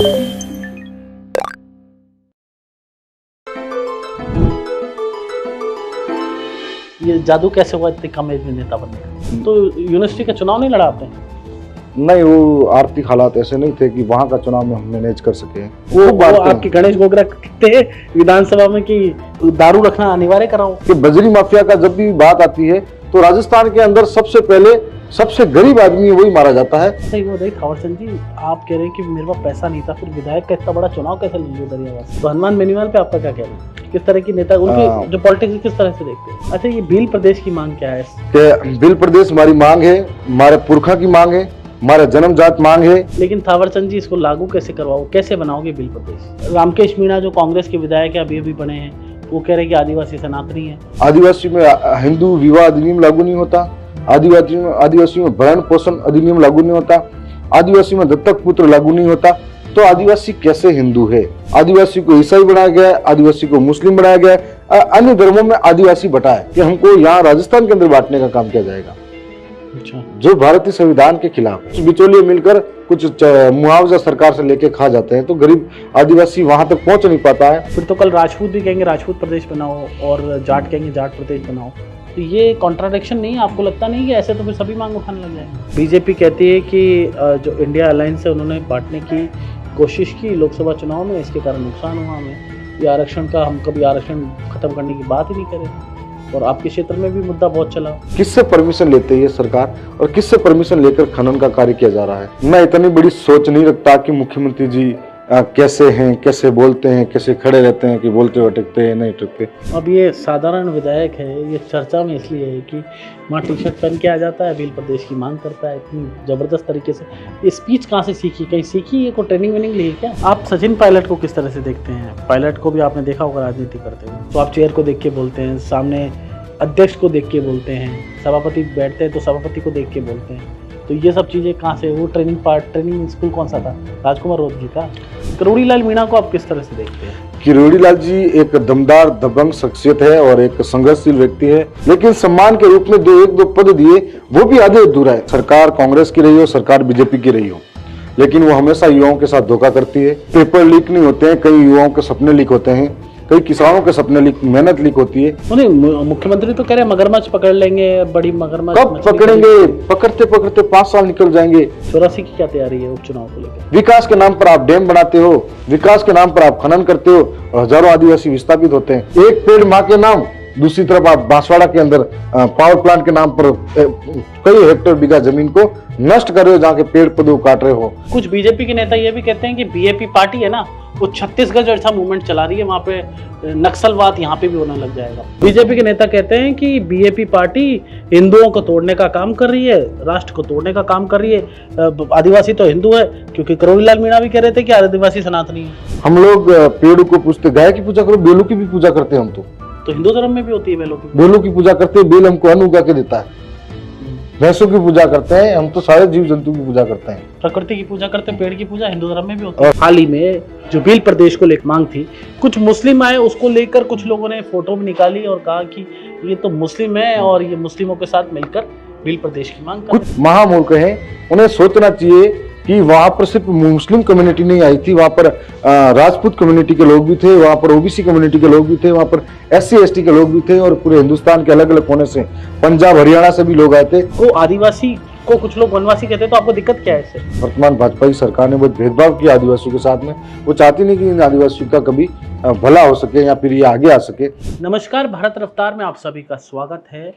ये जादू कैसे हुआ इतनी कम एज में नेता बनने का? तो यूनिवर्सिटी का चुनाव नहीं लड़ा आपने? नहीं, वो आर्थिक हालात ऐसे नहीं थे कि वहाँ का चुनाव में हम मैनेज कर सके। वो आपके गणेश गोगरा कहते हैं विधानसभा में कि दारू रखना अनिवार्य कराओ। कि बजरी माफिया का जब भी बात आती है तो राजस्थान के अंदर सबसे पहले सबसे गरीब आदमी वही मारा जाता है। सही वो देखिए थावर चंद जी, आप कह रहे हैं कि मेरे पास पैसा नहीं था, फिर विधायक का इतना बड़ा चुनाव कैसे लड़ लिया दरियावास? तो हनुमान बेनीवाल पे आपका क्या कहना है? किस तरह की नेता उनके जो पॉलिटिक्स किस तरह से देखते हैं? अच्छा, ये भील प्रदेश की मांग क्या है? कि भील प्रदेश हमारी मांग है, हमारे पुरखा की मांग है, हमारा जन्मजात मांग है। लेकिन थावर चंद जी, इसको लागू कैसे करवाओ, कैसे बनाओगे भील प्रदेश? रामकेश मीणा जो कांग्रेस के विधायक है, अभी अभी बने हैं, वो कह रहे हैं कि आदिवासी सनातनी है। आदिवासी में हिंदू विवाह अधिनियम लागू नहीं होता, आदिवासी में भरण पोषण अधिनियम लागू नहीं होता, आदिवासी में दत्तक पुत्र लागू नहीं होता। तो आदिवासी कैसे हिंदू है? आदिवासी को ईसाई बनाया गया है, आदिवासी को मुस्लिम बनाया गया है, अन्य धर्मों में आदिवासी बटा है कि हमको यहाँ राजस्थान के अंदर बांटने का काम किया जाएगा। अच्छा, जो भारतीय संविधान के खिलाफ। बिचौलिए मिलकर कुछ मुआवजा सरकार से लेके खा जाते हैं, तो गरीब आदिवासी वहां तक पहुंच नहीं पाता है। फिर तो कल राजपूत भी कहेंगे राजपूत प्रदेश बनाओ और जाट कहेंगे जाट प्रदेश बनाओ। तो ये कॉन्ट्राडिक्शन नहीं है? आपको लगता नहीं कि ऐसे तो फिर सभी मांग उठाने लग जाएंगे? बीजेपी कहती है कि जो इंडिया अलायंस है उन्होंने बांटने की कोशिश की लोकसभा चुनाव में, इसके कारण नुकसान हुआ हमें। ये आरक्षण का, हम कभी आरक्षण खत्म करने की बात ही नहीं करें, और आपके क्षेत्र में भी मुद्दा बहुत चला। किससे परमिशन लेते है ये सरकार और किससे परमिशन लेकर खनन का कार्य किया जा रहा है? मैं इतनी बड़ी सोच नहीं रखता कि मुख्यमंत्री जी कैसे हैं, कैसे बोलते हैं, कैसे खड़े रहते हैं, कि बोलते हुए टिकते हैं नहीं टिकते। अब ये साधारण विधायक है, ये चर्चा में इसलिए है कि वहाँ टी शर्ट पहन के आ जाता है, भील प्रदेश की मांग करता है इतनी जबरदस्त तरीके से। ये स्पीच कहाँ से सीखी? कहीं सीखी? ये कोई ट्रेनिंग वेनिंग ली है क्या? आप सचिन पायलट को किस तरह से देखते हैं? पायलट को भी आपने देखा होगा राजनीति करते हुए, तो आप चेयर को देख के बोलते हैं, सामने अध्यक्ष को देख के बोलते हैं, सभापति बैठते हैं तो सभापति को देख के बोलते हैं। तो ये सब चीज़ें कहाँ से? वो ट्रेनिंग स्कूल कौन सा था? राजकुमार रोध जी का। किरोड़ी लाल मीणा को आप किस तरह से देखते हैं? किरोड़ी लाल जी एक दमदार दबंग शख्सियत है और एक संघर्षशील व्यक्ति है, लेकिन सम्मान के रूप में एक दो पद दिए, वो भी आधे अधूरा है। सरकार कांग्रेस की रही हो, सरकार बीजेपी की रही हो, लेकिन वो हमेशा युवाओं के साथ धोखा करती है। पेपर लीक नहीं होते हैं, कई युवाओं के सपने लीक होते हैं, कई किसानों के सपने लीक, मेहनत लीक होती है। नहीं, मुख्यमंत्री तो कह रहे हैं मगरमच्छ पकड़ लेंगे, बड़ी मगरमच्छ। कब पकड़ेंगे? पकड़ते पकड़ते 5 साल निकल जाएंगे। 84 की क्या तैयारी है उपचुनाव को लेकर? विकास के नाम पर आप डैम बनाते हो, विकास के नाम पर आप खनन करते हो, हजारों आदिवासी विस्थापित होते हैं। एक पेड़ माँ के नाम, दूसरी तरफ आप बांसवाड़ा के अंदर पावर प्लांट के नाम पर कई हेक्टेयर बीघा जमीन को नष्ट कर रहे हो, जहाँ के पेड़ पौधे काट रहे हो। कुछ बीजेपी के नेता ये भी कहते हैं कि बीएपी पार्टी है ना, वो छत्तीसगढ़ जैसा मूवमेंट चला रही है, वहाँ पे नक्सलवाद यहाँ पे भी होने लग जाएगा। बीजेपी के नेता कहते हैं कि बीएपी पार्टी हिंदुओं को तोड़ने का काम कर रही है, राष्ट्र को तोड़ने का काम कर रही है। आदिवासी तो हिंदू है, क्योंकि किरोड़ी लाल मीणा भी कह रहे थे कि आदिवासी सनातनी है। हम लोग पेड़ों को पूछते, गाय की पूजा करो, बेलों की भी पूजा करते हैं हम तो हिंदू धर्म में भी होती है बेलों की? बेलों की पूजा करते हैं, बेल हमको अन्न उगा के देता है। भैंसों की पूजा करते हैं हम, तो सारे जीव जंतु की पूजा करते हैं। प्रकृति की पूजा करते हैं, पेड़ की पूजा हिंदू धर्म में भी होती है। हाल ही में जो भील प्रदेश को लेकर मांग थी, कुछ मुस्लिम आए, उसको लेकर कुछ लोगों ने फोटो भी निकाली और कहा कि ये तो मुस्लिम है और ये मुस्लिमों के साथ मिलकर भील प्रदेश की मांग कर। कुछ महामूर्ख हैं, उन्हें सोचना चाहिए कि वहां पर सिर्फ मुस्लिम कम्युनिटी नहीं आई थी, वहां पर राजपूत कम्युनिटी के लोग भी थे, वहां पर ओबीसी कम्युनिटी के लोग भी थे, वहां पर एससी एसटी के लोग भी थे, और पूरे हिंदुस्तान के अलग अलग कोने से, पंजाब हरियाणा से भी लोग आए थे। को आदिवासी को कुछ लोग वनवासी कहते हैं, तो आपको दिक्कत क्या है इससे? वर्तमान भाजपा की सरकार ने बहुत भेदभाव किया आदिवासियों के साथ में। वो चाहती नहीं कि इन आदिवासियों का कभी भला हो सके या फिर ये आगे आ सके। नमस्कार, भारत रफ्तार में आप सभी का स्वागत है।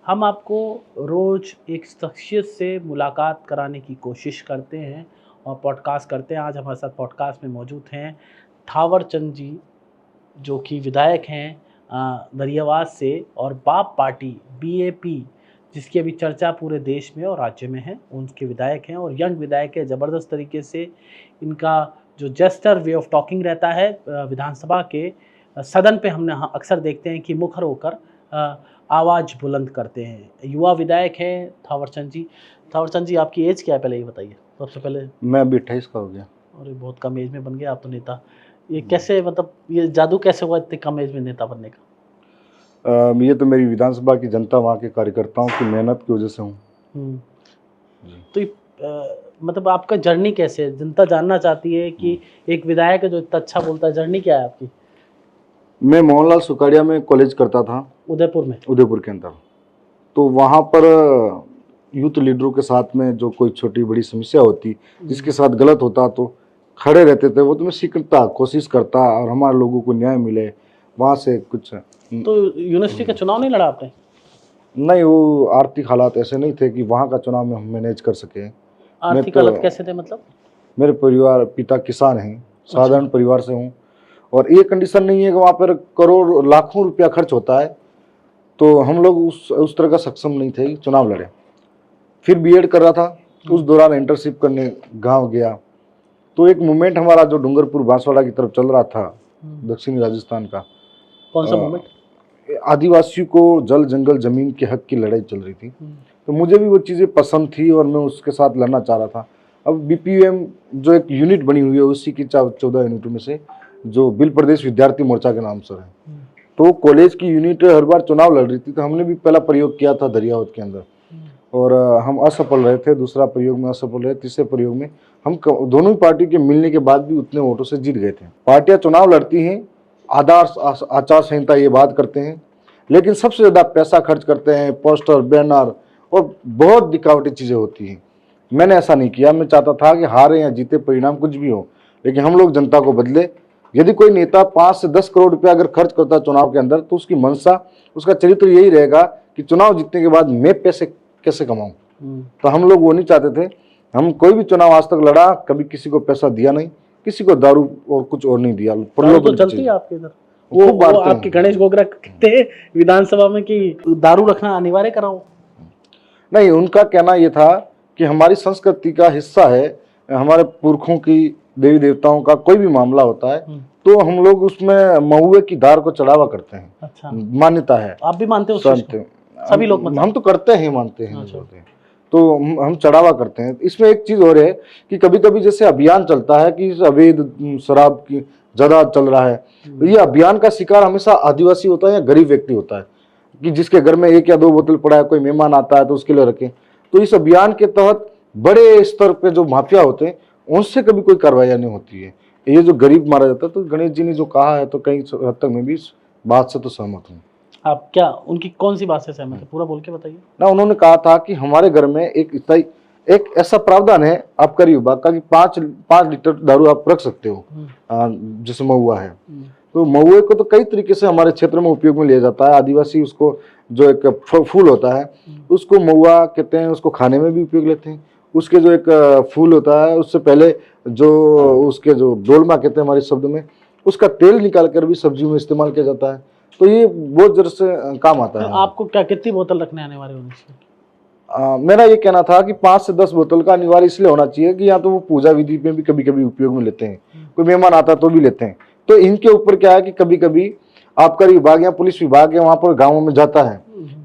हम आपको रोज एक शख्सियत से मुलाकात कराने की कोशिश करते हैं और पॉडकास्ट करते हैं। आज हमारे साथ पॉडकास्ट में मौजूद हैं थावर चंद जी, जो कि विधायक हैं दरियावास से, और बाप पार्टी बीएपी, जिसकी अभी चर्चा पूरे देश में और राज्य में है, उनके विधायक हैं और यंग विधायक है। ज़बरदस्त तरीके से इनका जो जेस्टर वे ऑफ टॉकिंग रहता है विधानसभा के सदन पे, हमने अक्सर देखते हैं कि मुखर होकर आवाज़ बुलंद करते हैं। युवा विधायक हैं थावर चंद जी। थावर चंद जी, आपकी एज क्या है पहले ये बताइए सबसे पहले? मैं अभी 28 का हो गया। और बहुत कम एज में बन गया आप तो नेता। ये कैसे, मतलब ये जादू कैसे हुआ इतनी कम एज में नेता बनने का? ये तो मेरी विधानसभा की जनता, वहाँ के कार्यकर्ताओं की मेहनत की वजह से हूँ। तो ये मतलब आपका जर्नी कैसे है? जनता जानना चाहती है कि एक विधायक है जो इतना अच्छा बोलता है, जर्नी क्या है आपकी? मैं मोहनलाल सुखाड़िया में कॉलेज करता था, उदयपुर में। उदयपुर के अंदर। तो वहाँ पर यूथ लीडरों के साथ में जो कोई छोटी बड़ी समस्या होती, जिसके साथ गलत होता तो खड़े रहते थे। वो तो मैं सीखता, कोशिश करता और हमारे लोगों को न्याय मिले वहाँ से कुछ। तो यूनिवर्सिटी का चुनाव नहीं लड़ा आपने? नहीं, वो आर्थिक हालात ऐसे नहीं थे कि वहाँ का चुनाव में हम मैनेज कर सके। आर्थिक तो- हालत कैसे थे मतलब? मेरे परिवार, पिता किसान हैं, साधारण परिवार से हूँ। और ये कंडीशन नहीं है कि वहाँ पर करोड़ लाखों रुपया खर्च होता है, तो हम लोग उस तरह का सक्षम नहीं थे, चुनाव लड़े। फिर बीएड कर रहा था, उस दौरान इंटर्नशिप करने गांव गया, तो एक मूवमेंट हमारा जो डूंगरपुर बांसवाड़ा की तरफ चल रहा था, दक्षिणी राजस्थान का। कौन सा मूवमेंट? आदिवासियों को जल जंगल जमीन के हक की लड़ाई चल रही थी। तो मुझे भी वो चीज़ें पसंद थी और मैं उसके साथ लड़ना चाह रहा था। अब बीपीएम जो एक यूनिट बनी हुई है, उसी की 14 यूनिटों में से जो बिल प्रदेश विद्यार्थी मोर्चा के नाम से है, तो कॉलेज की यूनिट हर बार चुनाव लड़ रही थी। तो हमने भी पहला प्रयोग किया था दरियावत के अंदर, और हम असफल रहे थे। दूसरा प्रयोग में असफल रहे। तीसरे प्रयोग में हम दोनों ही पार्टी के मिलने के बाद भी उतने वोटों से जीत गए थे। पार्टियां चुनाव लड़ती हैं, आचार संहिता ये बात करते हैं, लेकिन सबसे ज़्यादा पैसा खर्च करते हैं पोस्टर, बैनर और बहुत दिखावटी चीज़ें होती हैं। मैंने ऐसा नहीं किया। मैं चाहता था कि हारे या जीते परिणाम कुछ भी हो, लेकिन हम लोग जनता को बदले। यदि कोई नेता 5 से 10 करोड़ रुपया अगर खर्च करता है चुनाव के अंदर, तो उसकी मंशा, उसका चरित्र यही रहेगा कि चुनाव जीतने के बाद मैं पैसे कैसे कमाऊं। तो हम लोग वो नहीं चाहते थे। हम कोई भी चुनाव आज तक लड़ा, कभी किसी को पैसा दिया नहीं, किसी को दारू और कुछ और नहीं दिया। दारू तो चलती है आपके इधर? वो आपके गणेश गोगरा कहते हैं विधानसभा में कि दारू रखना अनिवार्य कराओ। नहीं, उनका कहना ये था कि हमारी संस्कृति का हिस्सा है, हमारे पुरखों की देवी देवताओं का कोई भी मामला होता है तो हम लोग उसमें महुए की धार को चढ़ावा करते हैं। अच्छा, मान्यता है। आप भी मानते हो? सभी लोग मतलब? हम तो करते हैं, मानते हैं। अच्छा। तो हम चढ़ावा करते हैं। इसमें एक चीज और है कि कभी कभी जैसे अभियान चलता है कि अवैध शराब की ज्यादा चल रहा है, तो ये अभियान का शिकार हमेशा आदिवासी होता है या गरीब व्यक्ति होता है, कि जिसके घर में 1 या 2 बोतल पड़ा है, कोई मेहमान आता है तो उसके लिए रखें। तो इस अभियान के तहत बड़े स्तर पे जो माफिया होते हैं उनसे कभी कोई कार्रवाई नहीं होती है। ये जो गरीब मारा जाता है, तो गणेश जी ने जो कहा है तो कहीं हद तक मैं भी इस बात से तो सहमत हूँ। आप क्या उनकी कौन सी बात से सहमत है? पूरा बोल के बताइए ना। उन्होंने कहा था कि हमारे घर में एक ऐसा प्रावधान है आबकारी विभाग का कि 5 लीटर दारू आप रख सकते हो, जैसे महुआ है। तो महुए को तो कई तरीके से हमारे क्षेत्र में उपयोग में लिया जाता है। आदिवासी उसको, जो एक फूल होता है उसको महुआ कहते हैं, उसको खाने में भी उपयोग लेते हैं। उसके जो एक फूल होता है, उससे पहले जो उसके जो डोलमा कहते हैं हमारे शब्द में, उसका तेल निकाल कर भी सब्जियों में इस्तेमाल किया जाता है। तो ये बहुत जरूर से काम आता है। आपको क्या, कितनी बोतल रखने आने वाले होने चाहिए? मेरा ये कहना था कि 5 से 10 बोतल का अनिवार्य इसलिए होना चाहिए कि या तो वो पूजा विधि में भी कभी कभी उपयोग में लेते हैं, कोई मेहमान आता है तो भी लेते हैं। तो इनके ऊपर क्या है कि कभी कभी आबकारी विभाग या पुलिस विभाग है वहां पर गाँवों में जाता है,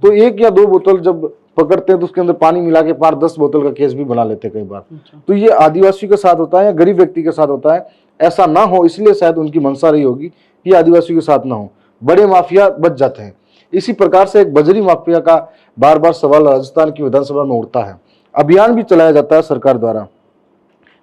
तो 1 या 2 बोतल जब पकड़ते हैं तो उसके अंदर पानी मिला के 5-10 बोतल का केस भी बना लेते हैं कई बार। तो ये आदिवासी के साथ होता है या गरीब व्यक्ति के साथ होता है। ऐसा ना हो इसलिए शायद उनकी मंशा रही होगी कि आदिवासी के साथ ना हो, बड़े माफिया बच जाते हैं। इसी प्रकार से एक बजरी माफिया का बार बार सवाल राजस्थान की विधानसभा में उठता है। अभियान भी चलाया जाता है सरकार द्वारा।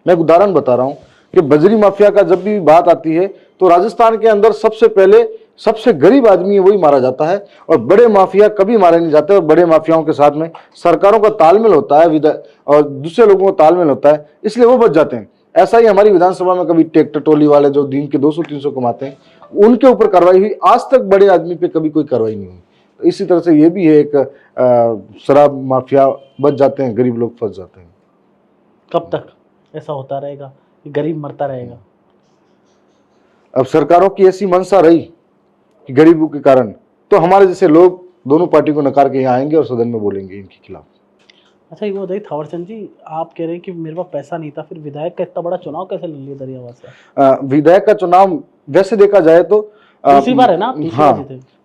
मैं एक उदाहरण बता रहा हूं कि बजरी माफिया का जब भी बात आती है तो राजस्थान के अंदर सबसे पहले सबसे गरीब आदमी है वही मारा जाता है, और बड़े माफिया कभी मारे नहीं जाते। और बड़े माफियाओं के साथ में सरकारों का तालमेल होता है और दूसरे लोगों का तालमेल होता है, इसलिए वो बच जाते हैं। ऐसा ही हमारी विधानसभा में कभी ट्रैक्टर ट्रॉली वाले जो दिन के 200-300 कमाते हैं उनके ऊपर कार्रवाई हुई, आज तक बड़े आदमी पे कभी कोई कार्रवाई नहीं हुई। तो इसी तरह से ये भी है, एक शराब माफिया बच जाते हैं, गरीब लोग फंस जाते हैं। कब तक ऐसा होता रहेगा कि गरीब मरता रहेगा? अब सरकारों की ऐसी मंशा रही कि गरीबों के कारण, तो हमारे जैसे लोग दोनों पार्टी को नकार के यहाँ आएंगे और सदन में बोलेंगे इनके खिलाफ। अच्छा, ये बताइए थावरचंद जी, आप कह रहे हैं कि मेरे पास पैसा नहीं था, फिर विधायक का इतना बड़ा चुनाव कैसे लड़ लिया दरियावाद से? विधायक का चुनाव वैसे देखा जाए तो दूसरी बार है ना? हाँ,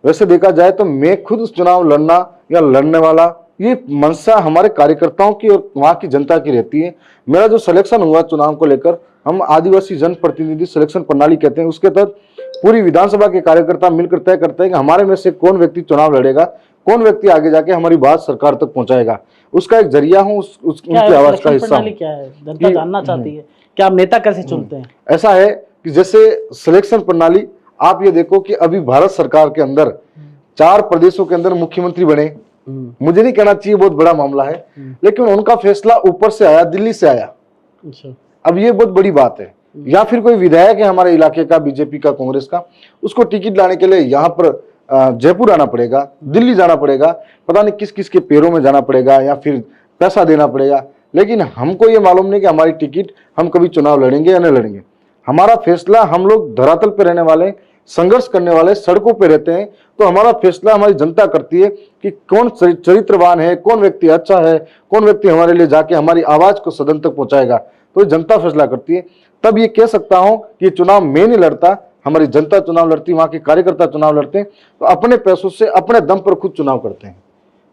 वैसे देखा जाए तो मैं खुद उस चुनाव लड़ना या लड़ने वाला, ये मंशा हमारे कार्यकर्ताओं की और वहाँ की जनता की रहती है। मेरा जो सिलेक्शन हुआ चुनाव को लेकर, हम आदिवासी जनप्रतिनिधि सिलेक्शन प्रणाली कहते हैं, उसके तहत पूरी विधानसभा के कार्यकर्ता मिलकर तय करते हैं कि हमारे में से कौन व्यक्ति चुनाव लड़ेगा, कौन व्यक्ति आगे जाके हमारी बात सरकार तक पहुंचाएगा। उसका एक जरिया हूँ, क्या उनकी है आवाज का सिलेक्शन हिस्सा प्रणाली, हूँ। क्या है जनता जानना चाहती है, क्या आप नेता कैसे चुनते हैं? ऐसा है कि जैसे सिलेक्शन प्रणाली, आप ये देखो कि अभी भारत सरकार के अंदर 4 प्रदेशों के अंदर मुख्यमंत्री बने। मुझे नहीं कहना चाहिए बहुत बड़ा मामला है, लेकिन उनका फैसला ऊपर से आया, दिल्ली से आया। अच्छा। अब ये बहुत बड़ी बात है। या फिर कोई विधायक है हमारे इलाके का, बीजेपी का, कांग्रेस का, उसको टिकट लाने के लिए यहाँ पर जयपुर आना पड़ेगा, दिल्ली जाना पड़ेगा, पता नहीं किस किस के पैरों में जाना पड़ेगा या फिर पैसा देना पड़ेगा। लेकिन हमको ये मालूम नहीं कि हमारी टिकट, हम कभी चुनाव लड़ेंगे या नहीं लड़ेंगे। हमारा फैसला, हम लोग धरातल पे रहने वाले, संघर्ष करने वाले, सड़कों पे रहते हैं, तो हमारा फैसला हमारी जनता करती है कि कौन चरित्रवान है, कौन व्यक्ति अच्छा है, कौन व्यक्ति हमारे लिए जाके हमारी आवाज को सदन तक पहुंचाएगा, तो जनता फैसला करती है। तब ये कह सकता हूं कि चुनाव मैं नहीं लड़ता, हमारी जनता चुनाव लड़ती, वहां के कार्यकर्ता चुनाव लड़ते हैं, तो अपने पैसों से अपने दम पर खुद चुनाव करते हैं,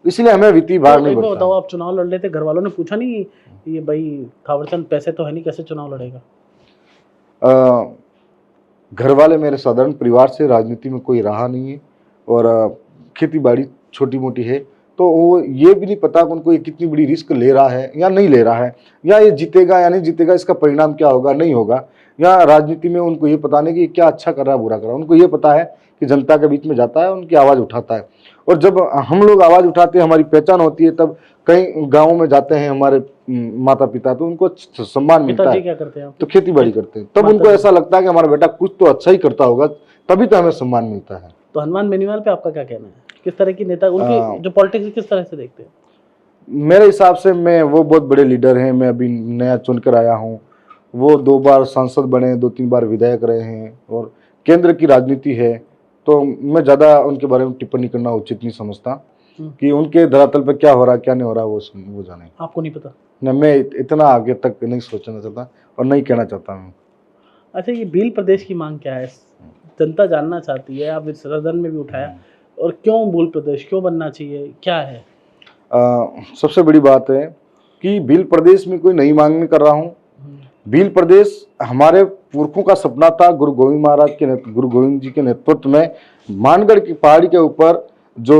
इसलिए हमें वित्तीय भार नहीं पड़ता। बताओ, आप चुनाव लड़ लेते, घर वालों ने पूछा नहीं ये भाई थावरचंद पैसे तो है नहीं, कैसे चुनाव लड़ेगा? घर वाले मेरे साधारण परिवार से, राजनीति में कोई रहा नहीं है, और खेती बाड़ी छोटी मोटी है, तो वो ये भी नहीं पता उनको ये कितनी बड़ी रिस्क ले रहा है या नहीं ले रहा है, या ये जीतेगा या नहीं जीतेगा, इसका परिणाम क्या होगा नहीं होगा। या राजनीति में उनको ये पता नहीं कि क्या अच्छा कर रहा है बुरा कर रहा है, उनको ये पता है कि जनता के बीच में जाता है, उनकी आवाज़ उठाता है। और जब हम लोग आवाज़ उठाते हैं, हमारी पहचान होती है, तब कई गाँवों में जाते हैं हमारे माता पिता, तो उनको सम्मान मिलता है। क्या करते हैं आप? तो खेती बाड़ी करते हैं, तब उनको ऐसा लगता है कि हमारा बेटा कुछ तो अच्छा ही करता होगा, तभी तो हमें सम्मान मिलता है। तो हनुमान बेनीवाल पे आपका क्या कहना है? किस तरह की नेता, उनकी जो पॉलिटिक्स किस तरह से देखते हैं? मेरे हिसाब से वो बहुत बड़े लीडर हैं। मैं अभी नया चुनकर आया हूँ, वो 2 बार सांसद बने, 2-3 बार विधायक रहे हैं, और केंद्र की राजनीति है, तो मैं ज़्यादा उनके बारे में टिप्पणी करना उचित नहीं समझता कि उनके धरातल पर क्या हो रहा है क्या नहीं हो रहा, वो जाने। आपको नहीं पता? न, मैं इतना आगे तक नहीं सोचना चाहता और नहीं कहना चाहता हूँ। अच्छा, ये भील प्रदेश की मांग क्या है, जनता जानना चाहती है, आप इस सदन में भी उठाया, और क्यों भील प्रदेश क्यों बनना चाहिए, क्या है? सबसे बड़ी बात है कि भील प्रदेश में कोई नई मांग नहीं कर रहा हूँ। भील प्रदेश हमारे पुरखों का सपना था। गुरु गोविंद जी के नेतृत्व में मानगढ़ की पहाड़ी के ऊपर जो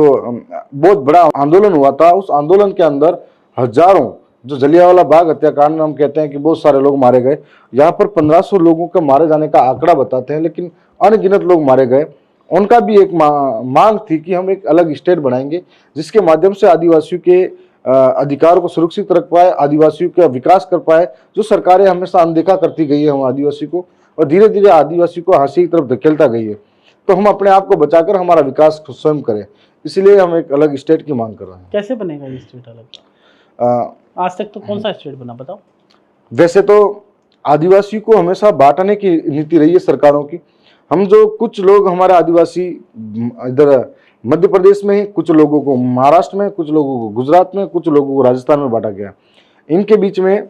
बहुत बड़ा आंदोलन हुआ था, उस आंदोलन के अंदर हजारों, जो जलियांवाला बाग हत्याकांड में हम कहते हैं कि बहुत सारे लोग मारे गए, यहाँ पर 1500 लोगों के मारे जाने का आंकड़ा बताते हैं, लेकिन अनगिनत लोग मारे गए। उनका भी एक मांग थी कि हम एक अलग स्टेट बनाएंगे, जिसके माध्यम से आदिवासियों के अधिकार को सुरक्षित रख पाए, आदिवासियों का विकास कर पाए, जो सरकारें हमेशा अनदेखा करती गई है हम आदिवासी को, और धीरे धीरे आदिवासी को हांसी की तरफ धकेलता गई है। तो हम अपने आप को बचाकर हमारा विकास स्वयं करें, इसलिए हम एक अलग स्टेट की मांग कर रहे हैं। कैसे बनेगा ये स्टेट अलग? आज तक तो कौन सा स्टेट बना, बताओ? वैसे तो आदिवासी को हमेशा बांटने की नीति रही है सरकारों की। हम जो कुछ लोग हमारे आदिवासी इधर मध्य प्रदेश में, कुछ लोगों को महाराष्ट्र में, कुछ लोगों को गुजरात में, कुछ लोगों को राजस्थान में बांटा गया। इनके बीच में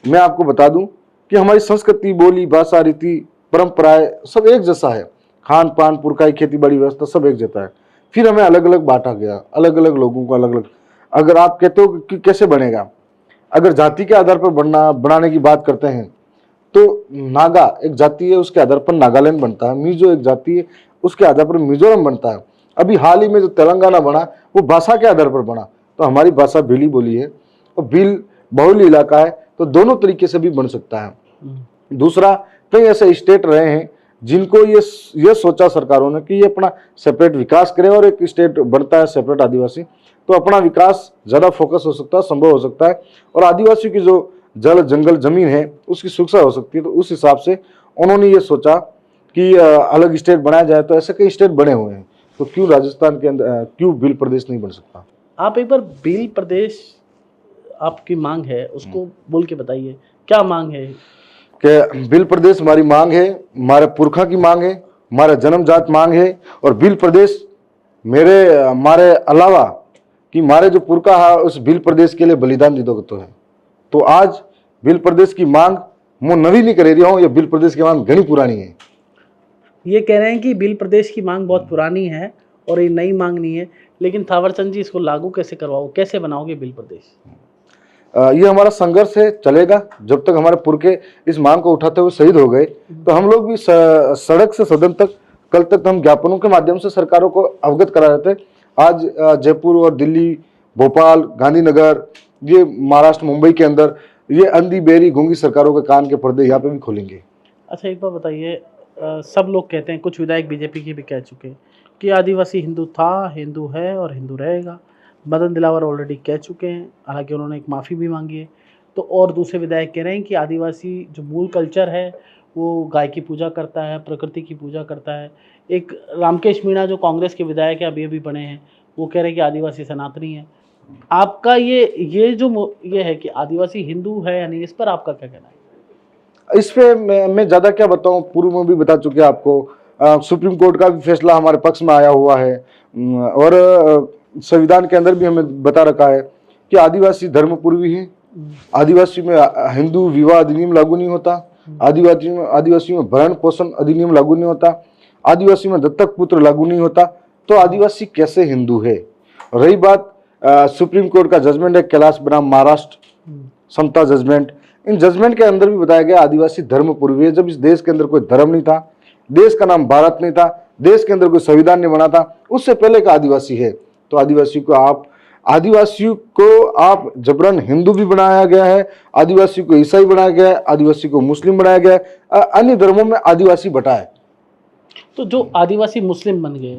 मैं आपको बता दूं कि हमारी संस्कृति, बोली, भाषा, रीति, परंपराएं सब एक जैसा है, खान पान, पुरखाई, खेती बाड़ी व्यवस्था सब एक जैसा है। फिर हमें अलग अलग बांटा गया, अलग अलग लोगों को अलग अलग। अगर आप कहते हो कि कैसे बनेगा, अगर जाति के आधार पर बनाने की बात करते हैं, तो नागा एक जाति है, उसके आधार पर नागालैंड बनता है। मिजो एक जाति है, उसके आधार पर मिजोरम बनता है। अभी हाल ही में जो तेलंगाना बना, वो भाषा के आधार पर बना, तो हमारी भाषा भीली बोली है, और भील बहुल इलाका है, तो दोनों तरीके से भी बन सकता है। दूसरा, कई ऐसे स्टेट रहे हैं जिनको ये सोचा सरकारों ने कि ये अपना सेपरेट विकास करे, और एक स्टेट बनता है सेपरेट आदिवासी, तो अपना विकास ज़्यादा फोकस हो सकता है, संभव हो सकता है, और आदिवासियों की जो जल जंगल जमीन है उसकी सुरक्षा हो सकती है। तो उस हिसाब से उन्होंने ये सोचा कि अलग स्टेट बनाया जाए। तो ऐसे कई स्टेट बने हुए हैं, तो क्यों राजस्थान के अंदर, क्यों भील प्रदेश नहीं बन सकता? आप एक बार भील प्रदेश आपकी मांग है उसको बोल के बताइए, क्या मांग है? कि भील प्रदेश हमारी मांग है, हमारे पुरखा की मांग है, हमारा जन्मजात मांग है, और भील प्रदेश हमारे अलावा कि हमारे जो पुरखा है उस भील प्रदेश के लिए बलिदान दी तो है। तो आज भील प्रदेश की मांग मैं नवी नहीं कर रही हूँ, ये भील प्रदेश की मांग घनी पुरानी है। ये कह रहे हैं कि भील प्रदेश की मांग बहुत पुरानी है और ये नई मांग नहीं है, लेकिन थावरचंद जी इसको लागू कैसे करवाओ, कैसे बनाओगे भील प्रदेश? ये हमारा संघर्ष है, चलेगा जब तक हमारे पुरखे इस मांग को उठाते हुए शहीद हो गए। तो हम लोग भी सड़क से सदन तक, कल तक हम ज्ञापनों के माध्यम से सरकारों को अवगत करा रहे थे। आज जयपुर और दिल्ली भोपाल, गांधीनगर, ये महाराष्ट्र, मुंबई के अंदर ये अंधी बेरी गूंगी सरकारों के कान के पर्दे यहाँ पे भी खोलेंगे। अच्छा, एक बात बताइए, सब लोग कहते हैं, कुछ विधायक बीजेपी के भी कह चुके हैं कि आदिवासी हिंदू था, हिंदू है और हिंदू रहेगा। मदन दिलावर ऑलरेडी कह चुके हैं, हालांकि उन्होंने एक माफ़ी भी मांगी है। तो और दूसरे विधायक कह रहे हैं कि आदिवासी जो मूल कल्चर है वो गाय की पूजा करता है, प्रकृति की पूजा करता है। एक रामकेश मीणा जो कांग्रेस के विधायक हैं, अभी अभी बने हैं, वो कह रहे हैं कि आदिवासी सनातनी है। आपका ये जो ये है कि आदिवासी हिंदू है, यानी इस पर आपका क्या कहना है? इस पे मैं ज़्यादा क्या बताऊं, पूर्व में भी बता चुके आपको। सुप्रीम कोर्ट का भी फैसला हमारे पक्ष में आया हुआ है, और संविधान के अंदर भी हमें बता रखा है कि आदिवासी धर्म पूर्वी है। आदिवासी में हिंदू विवाह अधिनियम लागू नहीं होता, आदिवासी में भरण पोषण अधिनियम लागू नहीं होता, आदिवासी में दत्तक पुत्र लागू नहीं होता। तो आदिवासी कैसे हिंदू है? रही बात सुप्रीम कोर्ट का जजमेंट है कैलाश बनाम महाराष्ट्र, समता जजमेंट, इन जजमेंट के अंदर भी बताया गया आदिवासी धर्म पूर्वी है। जब इस देश के अंदर कोई धर्म नहीं था, देश का नाम भारत नहीं था, देश के अंदर कोई संविधान नहीं बना था, उससे पहले का आदिवासी है। तो आदिवासियों को आप जबरन हिंदू भी बनाया गया है, आदिवासी को ईसाई बनाया गया है, आदिवासी को मुस्लिम बनाया गया है, अन्य धर्मों में आदिवासी बटा है। तो जो आदिवासी मुस्लिम बन गए,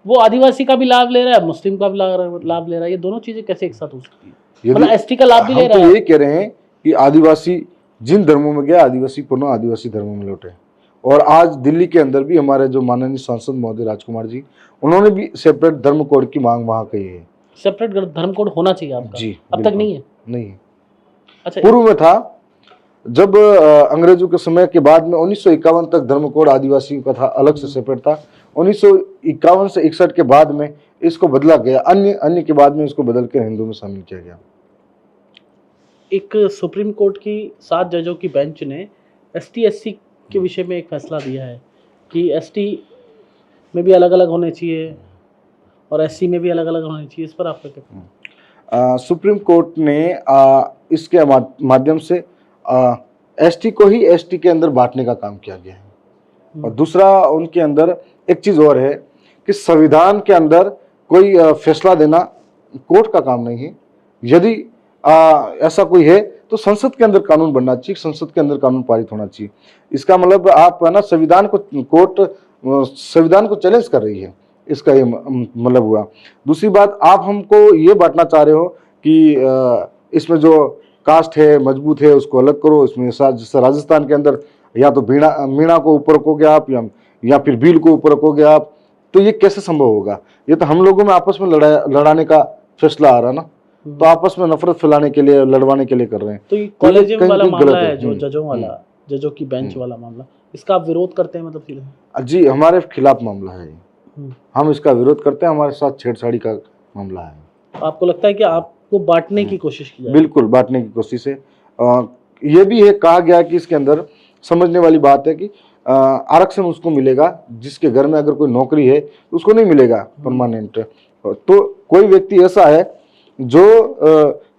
वो आदिवासी का भी लाभ ले रहा है, मुस्लिम का भी लाभ ले रहा है, ये दोनों चीजें कैसे एक साथ हो सकती है? मतलब एसटी का लाभ भी ले रहा है। हम तो यही कह रहे हैं कि आदिवासी जिन धर्मों में गया, आदिवासी पुनः आदिवासी धर्मों में लौटे। और आज दिल्ली के अंदर भी हमारे जो माननीय सांसद महोदय राजकुमार जी, उन्होंने भी सेपरेट धर्म कोड की मांग वहां कही है। सेपरेट धर्म कोड होना चाहिए आपका जी, अब तक नहीं है? नहीं है। अच्छा, पूर्व में था, जब अंग्रेजों के समय के बाद में 1951 तक धर्म कोड आदिवासियों का था, अलग से सेपरेट था। 1951 से 61 के बाद में इसको बदला गया, अन्य के बाद में इसको बदल कर हिंदू में शामिल किया गया। एक सुप्रीम कोर्ट की 7 जजों की बेंच ने एसटी एससी के विषय में एक फैसला दिया है कि एसटी में भी अलग अलग होने चाहिए और एससी में भी अलग अलग होने चाहिए। इस पर आपका क्या कहना है? सुप्रीम कोर्ट ने इसके माध्यम से एसटी को ही एसटी के अंदर बांटने का काम किया गया है। और दूसरा, उनके अंदर एक चीज और है कि संविधान के अंदर कोई फैसला देना कोर्ट का काम नहीं है। यदि ऐसा कोई है तो संसद के अंदर कानून बनना चाहिए, संसद के अंदर कानून पारित होना चाहिए। इसका मतलब आप है ना, कोर्ट संविधान को चैलेंज कर रही है, इसका ये मतलब हुआ। दूसरी बात, आप हमको ये बांटना चाह रहे हो कि इसमें जो कास्ट है मजबूत है उसको अलग करो, इसमें जैसे राजस्थान के अंदर या तो मीणा को ऊपर रखोगे आप, या फिर भील को ऊपर रखोगे आप। तो ये कैसे संभव होगा? ये तो हम लोगों में आपस में लड़ाने का फैसला आ रहा ना, तो आपस में नफरत फैलाने के लिए, लड़वाने के लिए कर रहे हैं। तो ये कॉलेजियम वाला मामला है, जो जजों वाला, जजों की बेंच वाला मामला, इसका आप विरोध करते हैं? मतलब सीधे जी, हमारे खिलाफ मामला है, हम इसका विरोध करते हैं, हमारे साथ छेड़छाड़ी का मामला है। आपको लगता है कि आपको बांटने की कोशिश की जाए? बिल्कुल बांटने की कोशिश है। ये भी है, कहा गया कि इसके अंदर समझने वाली बात है कि आरक्षण उसको मिलेगा जिसके घर में अगर कोई नौकरी है तो उसको नहीं मिलेगा परमानेंट। तो कोई व्यक्ति ऐसा है जो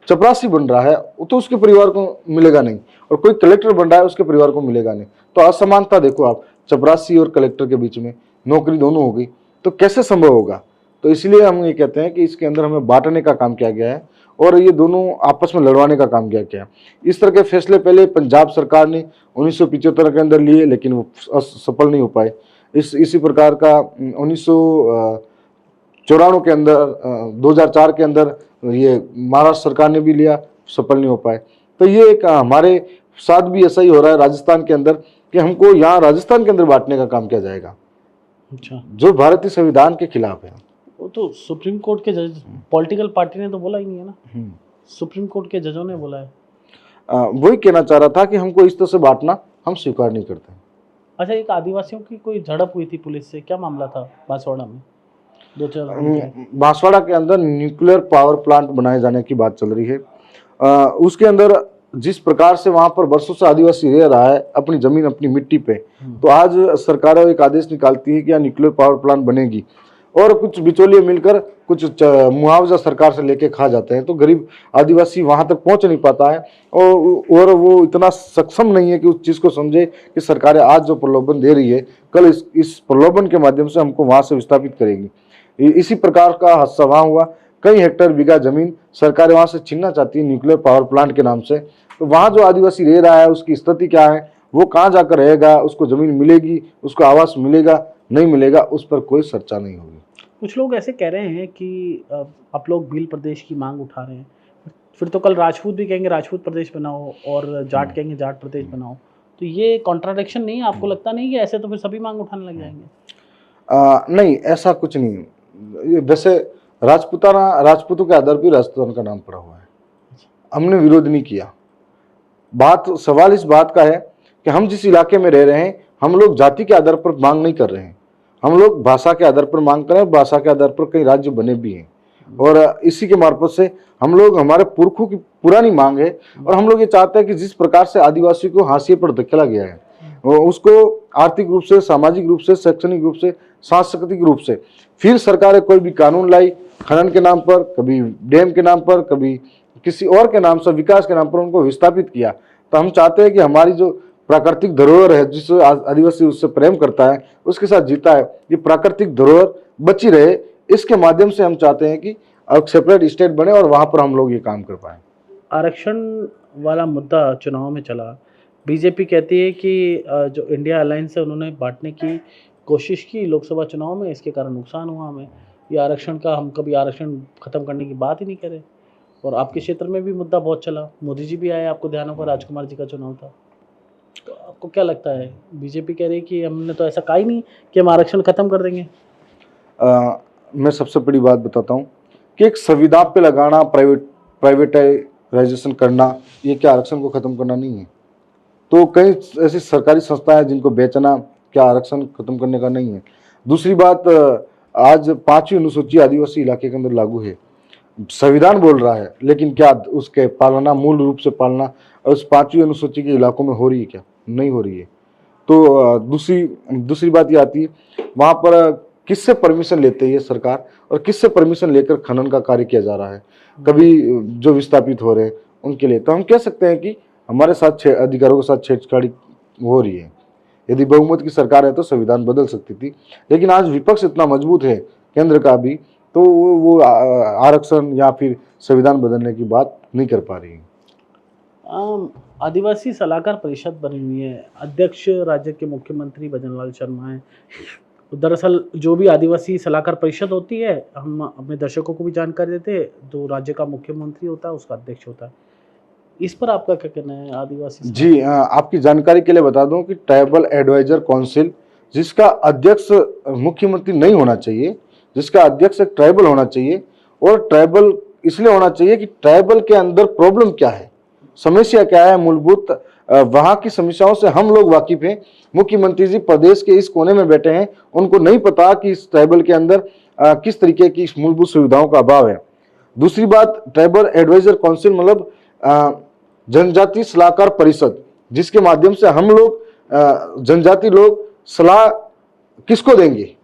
चपरासी बन रहा है तो उसके परिवार को मिलेगा नहीं, और कोई कलेक्टर बन रहा है उसके परिवार को मिलेगा नहीं। तो असमानता देखो आप, चपरासी और कलेक्टर के बीच में नौकरी दोनों हो गई, तो कैसे संभव होगा? तो इसलिए हम ये कहते हैं कि इसके अंदर हमें बांटने का काम किया गया है और ये दोनों आपस में लड़वाने का काम किया गया है। इस तरह के फैसले पहले पंजाब सरकार ने 1975 के अंदर लिए, लेकिन वो सफल नहीं हो पाए। इसी प्रकार का 1994 के अंदर 2004 के अंदर ये महाराष्ट्र सरकार ने भी लिया, सफल नहीं हो पाए। तो ये एक हमारे साथ भी ऐसा ही हो रहा है राजस्थान के अंदर कि हमको यहाँ राजस्थान के अंदर बांटने का काम किया जाएगा, अच्छा, जो भारतीय संविधान के खिलाफ है। वो तो सुप्रीम कोर्ट के जज, पॉलिटिकल पार्टी ने तो बोला ही नहीं है ना, सुप्रीम कोर्ट के जजों ने बोला है। वही कहना चाह रहा था कि हमको इस तरह से बांटना हम स्वीकार नहीं करते। अच्छा, एक आदिवासियों की कोई झड़प हुई थी पुलिस से, क्या मामला था बांसवाड़ा में? 2-4 बांसवाड़ा के अंदर न्यूक्लियर पावर प्लांट बनाए जाने की बात चल रही है। उसके अंदर जिस प्रकार से वहां पर वर्षों से आदिवासी रह रहा है अपनी जमीन अपनी मिट्टी पे, तो आज सरकार एक आदेश निकालती है कि यहाँ न्यूक्लियर पावर प्लांट बनेगी और कुछ बिचौलिए मिलकर कुछ मुआवजा सरकार से लेके खा जाते हैं। तो गरीब आदिवासी वहां तक पहुंच नहीं पाता है और वो इतना सक्षम नहीं है कि उस चीज को समझे कि सरकारें आज जो प्रलोभन दे रही है कल इस प्रलोभन के माध्यम से हमको वहां से विस्थापित करेगी। इसी प्रकार का हादसा वहां हुआ कई हेक्टेयर बीघा जमीन सरकार वहां से छीनना चाहती है न्यूक्लियर पावर प्लांट के नाम से। तो वहां जो आदिवासी रह रहा है उसकी स्थिति क्या है, वो कहाँ जाकर रहेगा, उसको जमीन मिलेगी, उसको आवास मिलेगा नहीं मिलेगा, उस पर कोई चर्चा नहीं होगी। कुछ लोग ऐसे कह रहे हैं कि आप लोग भील प्रदेश की मांग उठा रहे हैं, फिर तो कल राजपूत भी कहेंगे राजपूत प्रदेश बनाओ और जाट कहेंगे जाट प्रदेश बनाओ, तो ये कॉन्ट्राडिक्शन नहीं है? आपको लगता नहीं कि ऐसे तो फिर सभी मांग उठाने लग जाएंगे? नहीं, ऐसा कुछ नहीं। ये वैसे राजपूतों के आधार पर राजस्थान का नाम पड़ा हुआ है, हमने विरोध नहीं किया। सवाल इस बात का है कि हम जिस इलाके में रह रहे हैं, हम लोग जाति के आधार पर मांग नहीं कर रहे हैं, हम लोग भाषा के आधार पर मांग कर रहे हैं। भाषा के आधार पर कई राज्य बने भी हैं और इसी के मार्फत से हम लोग, हमारे पुरखों की पुरानी मांग है और हम लोग ये चाहते हैं कि जिस प्रकार से आदिवासी को हाशिए पर धकेला गया है, उसको आर्थिक रूप से, सामाजिक रूप से, शैक्षणिक रूप से, सांस्कृतिक रूप से, फिर सरकारें कोई भी कानून लाई, खनन के नाम पर, कभी डैम के नाम पर, कभी किसी और के नाम से, विकास के नाम पर उनको विस्थापित किया। तो हम चाहते हैं कि हमारी जो प्राकृतिक धरोहर है, जिस आदिवासी उससे प्रेम करता है, उसके साथ जीता है, ये प्राकृतिक धरोहर बची रहे। इसके माध्यम से हम चाहते हैं कि सेपरेट स्टेट बने और वहां पर हम लोग ये काम कर पाए। आरक्षण वाला मुद्दा चुनाव में चला, बीजेपी कहती है कि जो इंडिया अलायंस है उन्होंने बांटने की कोशिश की लोकसभा चुनाव में, इसके कारण नुकसान हुआ हमें। ये आरक्षण का, हम कभी आरक्षण खत्म करने की बात ही नहीं करें। और आपके क्षेत्र में भी मुद्दा बहुत चला, मोदी जी भी आए, आपको ध्यान होगा राजकुमार जी का चुनाव था। तो आपको क्या लगता है, बीजेपी कह रही है कि हमने तो ऐसा कहा ही नहीं कि हम आरक्षण खत्म कर देंगे? मैं सबसे बड़ी बात बताता हूँ कि एक संविदा पे लगाना, प्राइवेटाइजेशन करना, ये क्या आरक्षण को खत्म करना नहीं है? तो कई ऐसी सरकारी संस्थाएं हैं जिनको बेचना क्या आरक्षण खत्म करने का नहीं है? दूसरी बात, आज 5वीं अनुसूची आदिवासी इलाके के अंदर लागू है, संविधान बोल रहा है, लेकिन क्या उसके पालना, मूल रूप से पालना उस 5वीं अनुसूची के इलाकों में हो रही है क्या? नहीं हो रही है। तो दूसरी बात ये आती है, वहां पर किससे परमिशन लेते है ये सरकार और किससे परमिशन लेकर खनन का कार्य किया जा रहा है, कभी जो विस्थापित हो रहे हैं उनके लिए। तो हम कह सकते हैं कि हमारे साथ अधिकारों के साथ छेड़छाड़ी हो रही है। यदि बहुमत की सरकार है तो संविधान बदल सकती थी, लेकिन आज विपक्ष इतना मजबूत है केंद्र का भी, तो वो आरक्षण या फिर संविधान बदलने की बात नहीं कर पा रही है। आदिवासी सलाहकार परिषद बनी हुई है, अध्यक्ष राज्य के मुख्यमंत्री भजनलाल शर्मा हैं। दरअसल जो भी आदिवासी सलाहकार परिषद होती है, हम अपने दर्शकों को भी जानकारी देते हैं, जो राज्य का मुख्यमंत्री होता है उसका अध्यक्ष होता है। इस पर आपका क्या कहना है? आदिवासी जी, आपकी जानकारी के लिए बता दूं कि ट्राइबल एडवाइजर काउंसिल, जिसका अध्यक्ष मुख्यमंत्री नहीं होना चाहिए, जिसका अध्यक्ष एक ट्राइबल होना चाहिए, और ट्राइबल इसलिए होना चाहिए कि ट्राइबल के अंदर प्रॉब्लम क्या है, समस्या क्या है, मूलभूत वहां की समस्याओं से हम लोग वाकिफ हैं। मुख्यमंत्री जी प्रदेश के इस कोने में बैठे हैं, उनको नहीं पता कि इस ट्राइबल के अंदर किस तरीके की मूलभूत सुविधाओं का अभाव है। दूसरी बात, ट्राइबल एडवाइजर काउंसिल मतलब जनजाति सलाहकार परिषद, जिसके माध्यम से हम लोग जनजाति लोग सलाह किसको देंगे,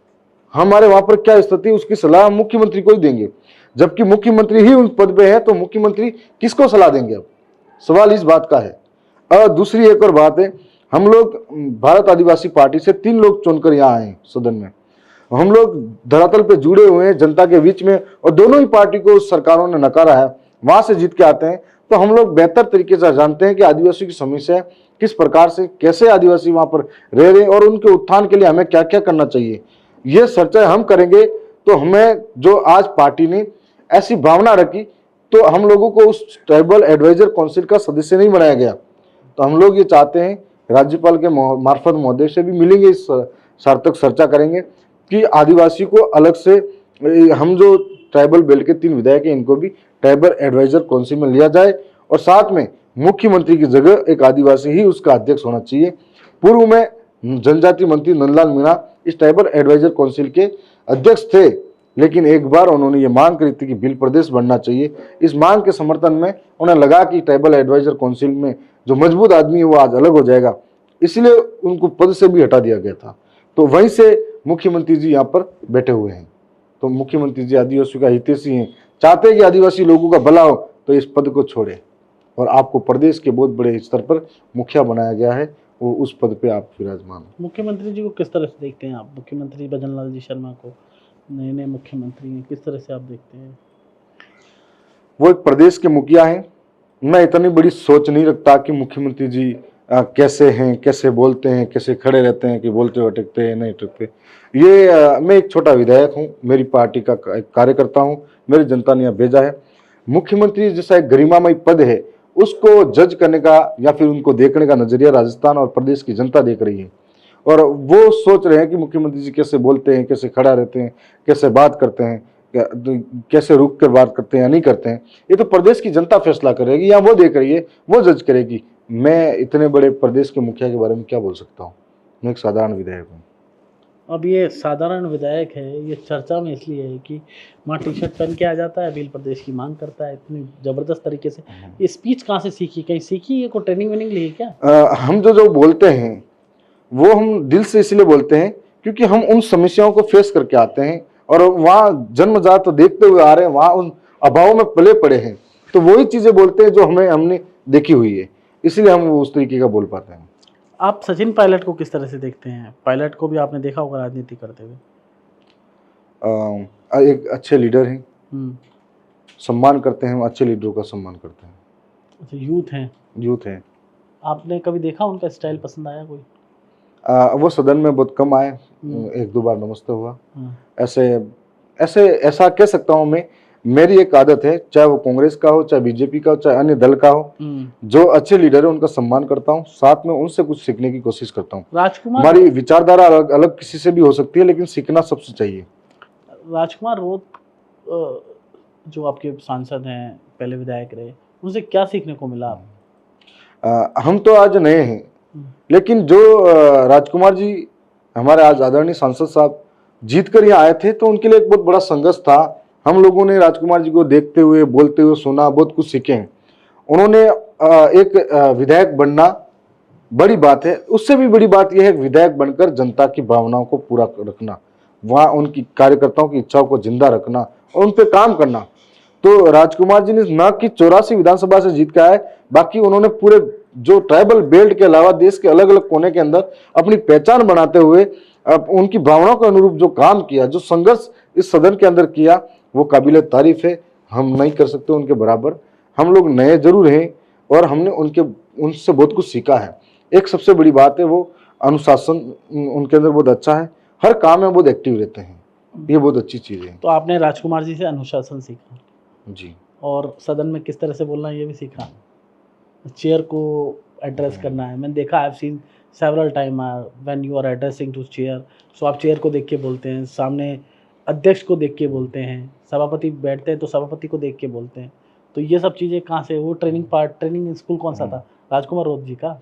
हमारे वहां पर क्या स्थिति, उसकी सलाह मुख्यमंत्री को ही देंगे, जबकि मुख्यमंत्री ही उन पद पे है, तो मुख्यमंत्री किसको सलाह देंगे? अब सवाल इस बात का है। और दूसरी एक और बात है, हम लोग भारत आदिवासी पार्टी से 3 लोग चुनकर यहाँ आए सदन में, हम लोग धरातल पे जुड़े हुए हैं जनता के बीच में, और दोनों ही पार्टी को सरकारों ने नकारा है, वहां से जीत के आते हैं। तो हम लोग बेहतर तरीके से जानते हैं कि आदिवासी की समस्या किस प्रकार से, कैसे आदिवासी वहां पर रह रहे हैं और उनके उत्थान के लिए हमें क्या क्या करना चाहिए। ये चर्चा हम करेंगे। तो हमें जो आज पार्टी ने ऐसी भावना रखी, तो हम लोगों को उस ट्राइबल एडवाइजर काउंसिल का सदस्य नहीं बनाया गया। तो हम लोग ये चाहते हैं, राज्यपाल के मार्फत महोदय से भी मिलेंगे, इस सार्थक चर्चा करेंगे कि आदिवासी को अलग से, हम जो ट्राइबल बेल्ट के 3 विधायक हैं इनको भी ट्राइबल एडवाइजर काउंसिल में लिया जाए, और साथ में मुख्यमंत्री की जगह एक आदिवासी ही उसका अध्यक्ष होना चाहिए। पूर्व में जनजाति मंत्री नंदलाल मीणा इस ट्राइबल एडवाइजर काउंसिल के अध्यक्ष थे, लेकिन एक बार उन्होंने ये मांग करी थी कि भील प्रदेश बनना चाहिए। इस मांग के समर्थन में उन्हें लगा कि ट्राइबल एडवाइजर काउंसिल में जो मजबूत आदमी है वो आज अलग हो जाएगा, इसलिए उनको पद से भी हटा दिया गया था। तो वहीं से मुख्यमंत्री जी यहाँ पर बैठे हुए हैं। तो मुख्यमंत्री जी आदिवासी का हितैषी हैं, चाहते हैं कि आदिवासी लोगों का भला हो, तो इस पद को छोड़े, और आपको प्रदेश के बहुत बड़े स्तर पर मुखिया बनाया गया है, वो उस पद पे आप विराजमान। मुख्यमंत्री जी को किस तरह से देखते हैं आप? मुख्यमंत्री भजनलाल जी शर्मा को, नए नए मुख्यमंत्री हैं, किस तरह से आप देखते हैं? वो एक प्रदेश के मुखिया हैं। मैं इतनी बड़ी सोच नहीं रखता कि मुख्यमंत्री जी कैसे हैं, कैसे बोलते हैं, कैसे खड़े रहते हैं, कि बोलते हुए अटकते हैं नहीं अटकते। मैं एक छोटा विधायक हूँ, मेरी पार्टी का एक कार्यकर्ता हूँ, मेरी जनता ने यहाँ भेजा है। मुख्यमंत्री जैसा एक गरिमामय पद है, उसको जज करने का या फिर उनको देखने का नजरिया राजस्थान और प्रदेश की जनता देख रही है, और वो सोच रहे हैं कि मुख्यमंत्री जी कैसे बोलते हैं, कैसे खड़ा रहते हैं, कैसे बात करते हैं, कैसे रुक कर बात करते हैं या नहीं करते हैं। ये तो प्रदेश की जनता फैसला करेगी, या वो देख रही है, वो जज करेगी। मैं इतने बड़े प्रदेश के मुखिया के बारे में क्या बोल सकता हूँ? मैं एक साधारण विधायक हूँ। अब ये साधारण विधायक है, ये चर्चा में इसलिए है कि वहाँ टी शर्ट पहन के आ जाता है, अखिल प्रदेश की मांग करता है इतनी ज़बरदस्त तरीके से। ये स्पीच कहाँ से सीखी, कहीं सीखी, ये कोई ट्रेनिंग वेनिंग ली है क्या? हम जो बोलते हैं वो हम दिल से इसलिए बोलते हैं क्योंकि हम उन समस्याओं को फेस करके आते हैं, और वहाँ जन्मजात तो देखते हुए आ रहे हैं, वहाँ उन अभावों में पले पड़े हैं, तो वही चीजें बोलते हैं जो हमने देखी हुई है, इसलिए हम उस तरीके का बोल पाते हैं। आप सचिन पायलट को किस तरह से देखते हैं? पायलट को भी आपने देखा होगा राजनीति करते हुए। एक अच्छे लीडर हैं, सम्मान करते हैं, हम अच्छे लीडरों का सम्मान करते हैं। अच्छा, यूथ हैं? यूथ हैं। आपने कभी देखा, उनका स्टाइल पसंद आया कोई? वो सदन में बहुत कम आए, एक दो बार नमस्ते हुआ। ऐसा कह सकता हूँ मैं, मेरी एक आदत है, चाहे वो कांग्रेस का हो, चाहे बीजेपी का हो, चाहे अन्य दल का हो, जो अच्छे लीडर है उनका सम्मान करता हूँ, साथ में उनसे कुछ सीखने की कोशिश करता हूँ। राजकुमार, हमारी विचारधारा अलग अलग किसी से भी हो सकती है, लेकिन सीखना सबसे चाहिए। राजकुमार रोत जो आपके सांसद हैं, पहले विधायक रहे, उनसे क्या सीखने को मिला? हम तो आज नए हैं, लेकिन जो राजकुमार जी हमारे आज आदरणीय सांसद साहब जीत कर यहाँ आए थे, तो उनके लिए एक बहुत बड़ा संघर्ष था। हम लोगों ने राजकुमार जी को देखते हुए, बोलते हुए सुना, बहुत कुछ सीखे हैं। उन्होंने एक विधायक बनना बड़ी बात है, उससे भी बड़ी बात यह है विधायक बनकर जनता की भावनाओं को पूरा रखना, वहाँ उनकी कार्यकर्ताओं की इच्छाओं को जिंदा रखना और उन पर काम करना। तो राजकुमार जी ने न कि 84 विधानसभा से जीत के आए, बाकी उन्होंने पूरे जो ट्राइबल बेल्ट के अलावा देश के अलग अलग कोने के अंदर अपनी पहचान बनाते हुए उनकी भावनाओं के अनुरूप जो काम किया, जो संघर्ष इस सदन के अंदर किया, वो काबिल तारीफ है। हम नहीं कर सकते उनके बराबर, हम लोग नए जरूर हैं और हमने उनसे बहुत कुछ सीखा है। एक सबसे बड़ी बात है, वो अनुशासन उनके अंदर बहुत अच्छा है, हर काम में बहुत एक्टिव रहते हैं, ये बहुत अच्छी चीज़ है। तो आपने राजकुमार जी से अनुशासन सीखा जी, और सदन में किस तरह से बोलना है ये भी सीखा, चेयर को एड्रेस करना है। मैंने देखा, I have seen several time when you are addressing to chair, so आप चेयर को देख के बोलते हैं, सामने अध्यक्ष को देख के बोलते हैं, सभापति बैठते हैं तो सभापति को देख के बोलते हैं। तो ये सब चीज़ें कहाँ से, वो ट्रेनिंग स्कूल कौन सा था, राजकुमार रोत जी का?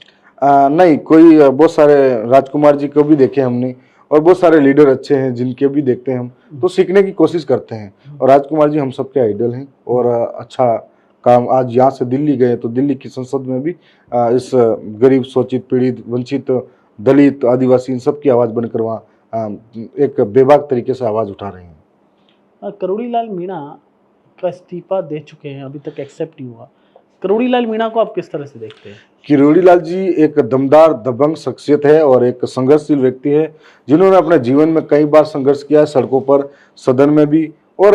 नहीं, कोई बहुत सारे राजकुमार जी को भी देखे हमने, और बहुत सारे लीडर अच्छे हैं जिनके भी देखते हैं हम, तो सीखने की कोशिश करते हैं। और राजकुमार जी हम सबके आइडल हैं, और अच्छा काम, आज यहाँ से दिल्ली गए तो दिल्ली की संसद में भी इस गरीब, शोषित, पीड़ित, वंचित, दलित, आदिवासी, इन सब की आवाज़ बनकर वहाँ एक बेबाक तरीके से आवाज़ उठा रहे हैं। करोड़ी लाल मीणा का इस्तीफा दे चुके हैं, अभी तक एक्सेप्ट नहीं हुआ। करोड़ी लाल मीणा को आप किस तरह से देखते हैं? किरोड़ी लाल जी एक दमदार, दबंग शख्सियत है और एक संघर्षशील व्यक्ति है, जिन्होंने अपने जीवन में कई बार संघर्ष किया है, सड़कों पर, सदन में भी। और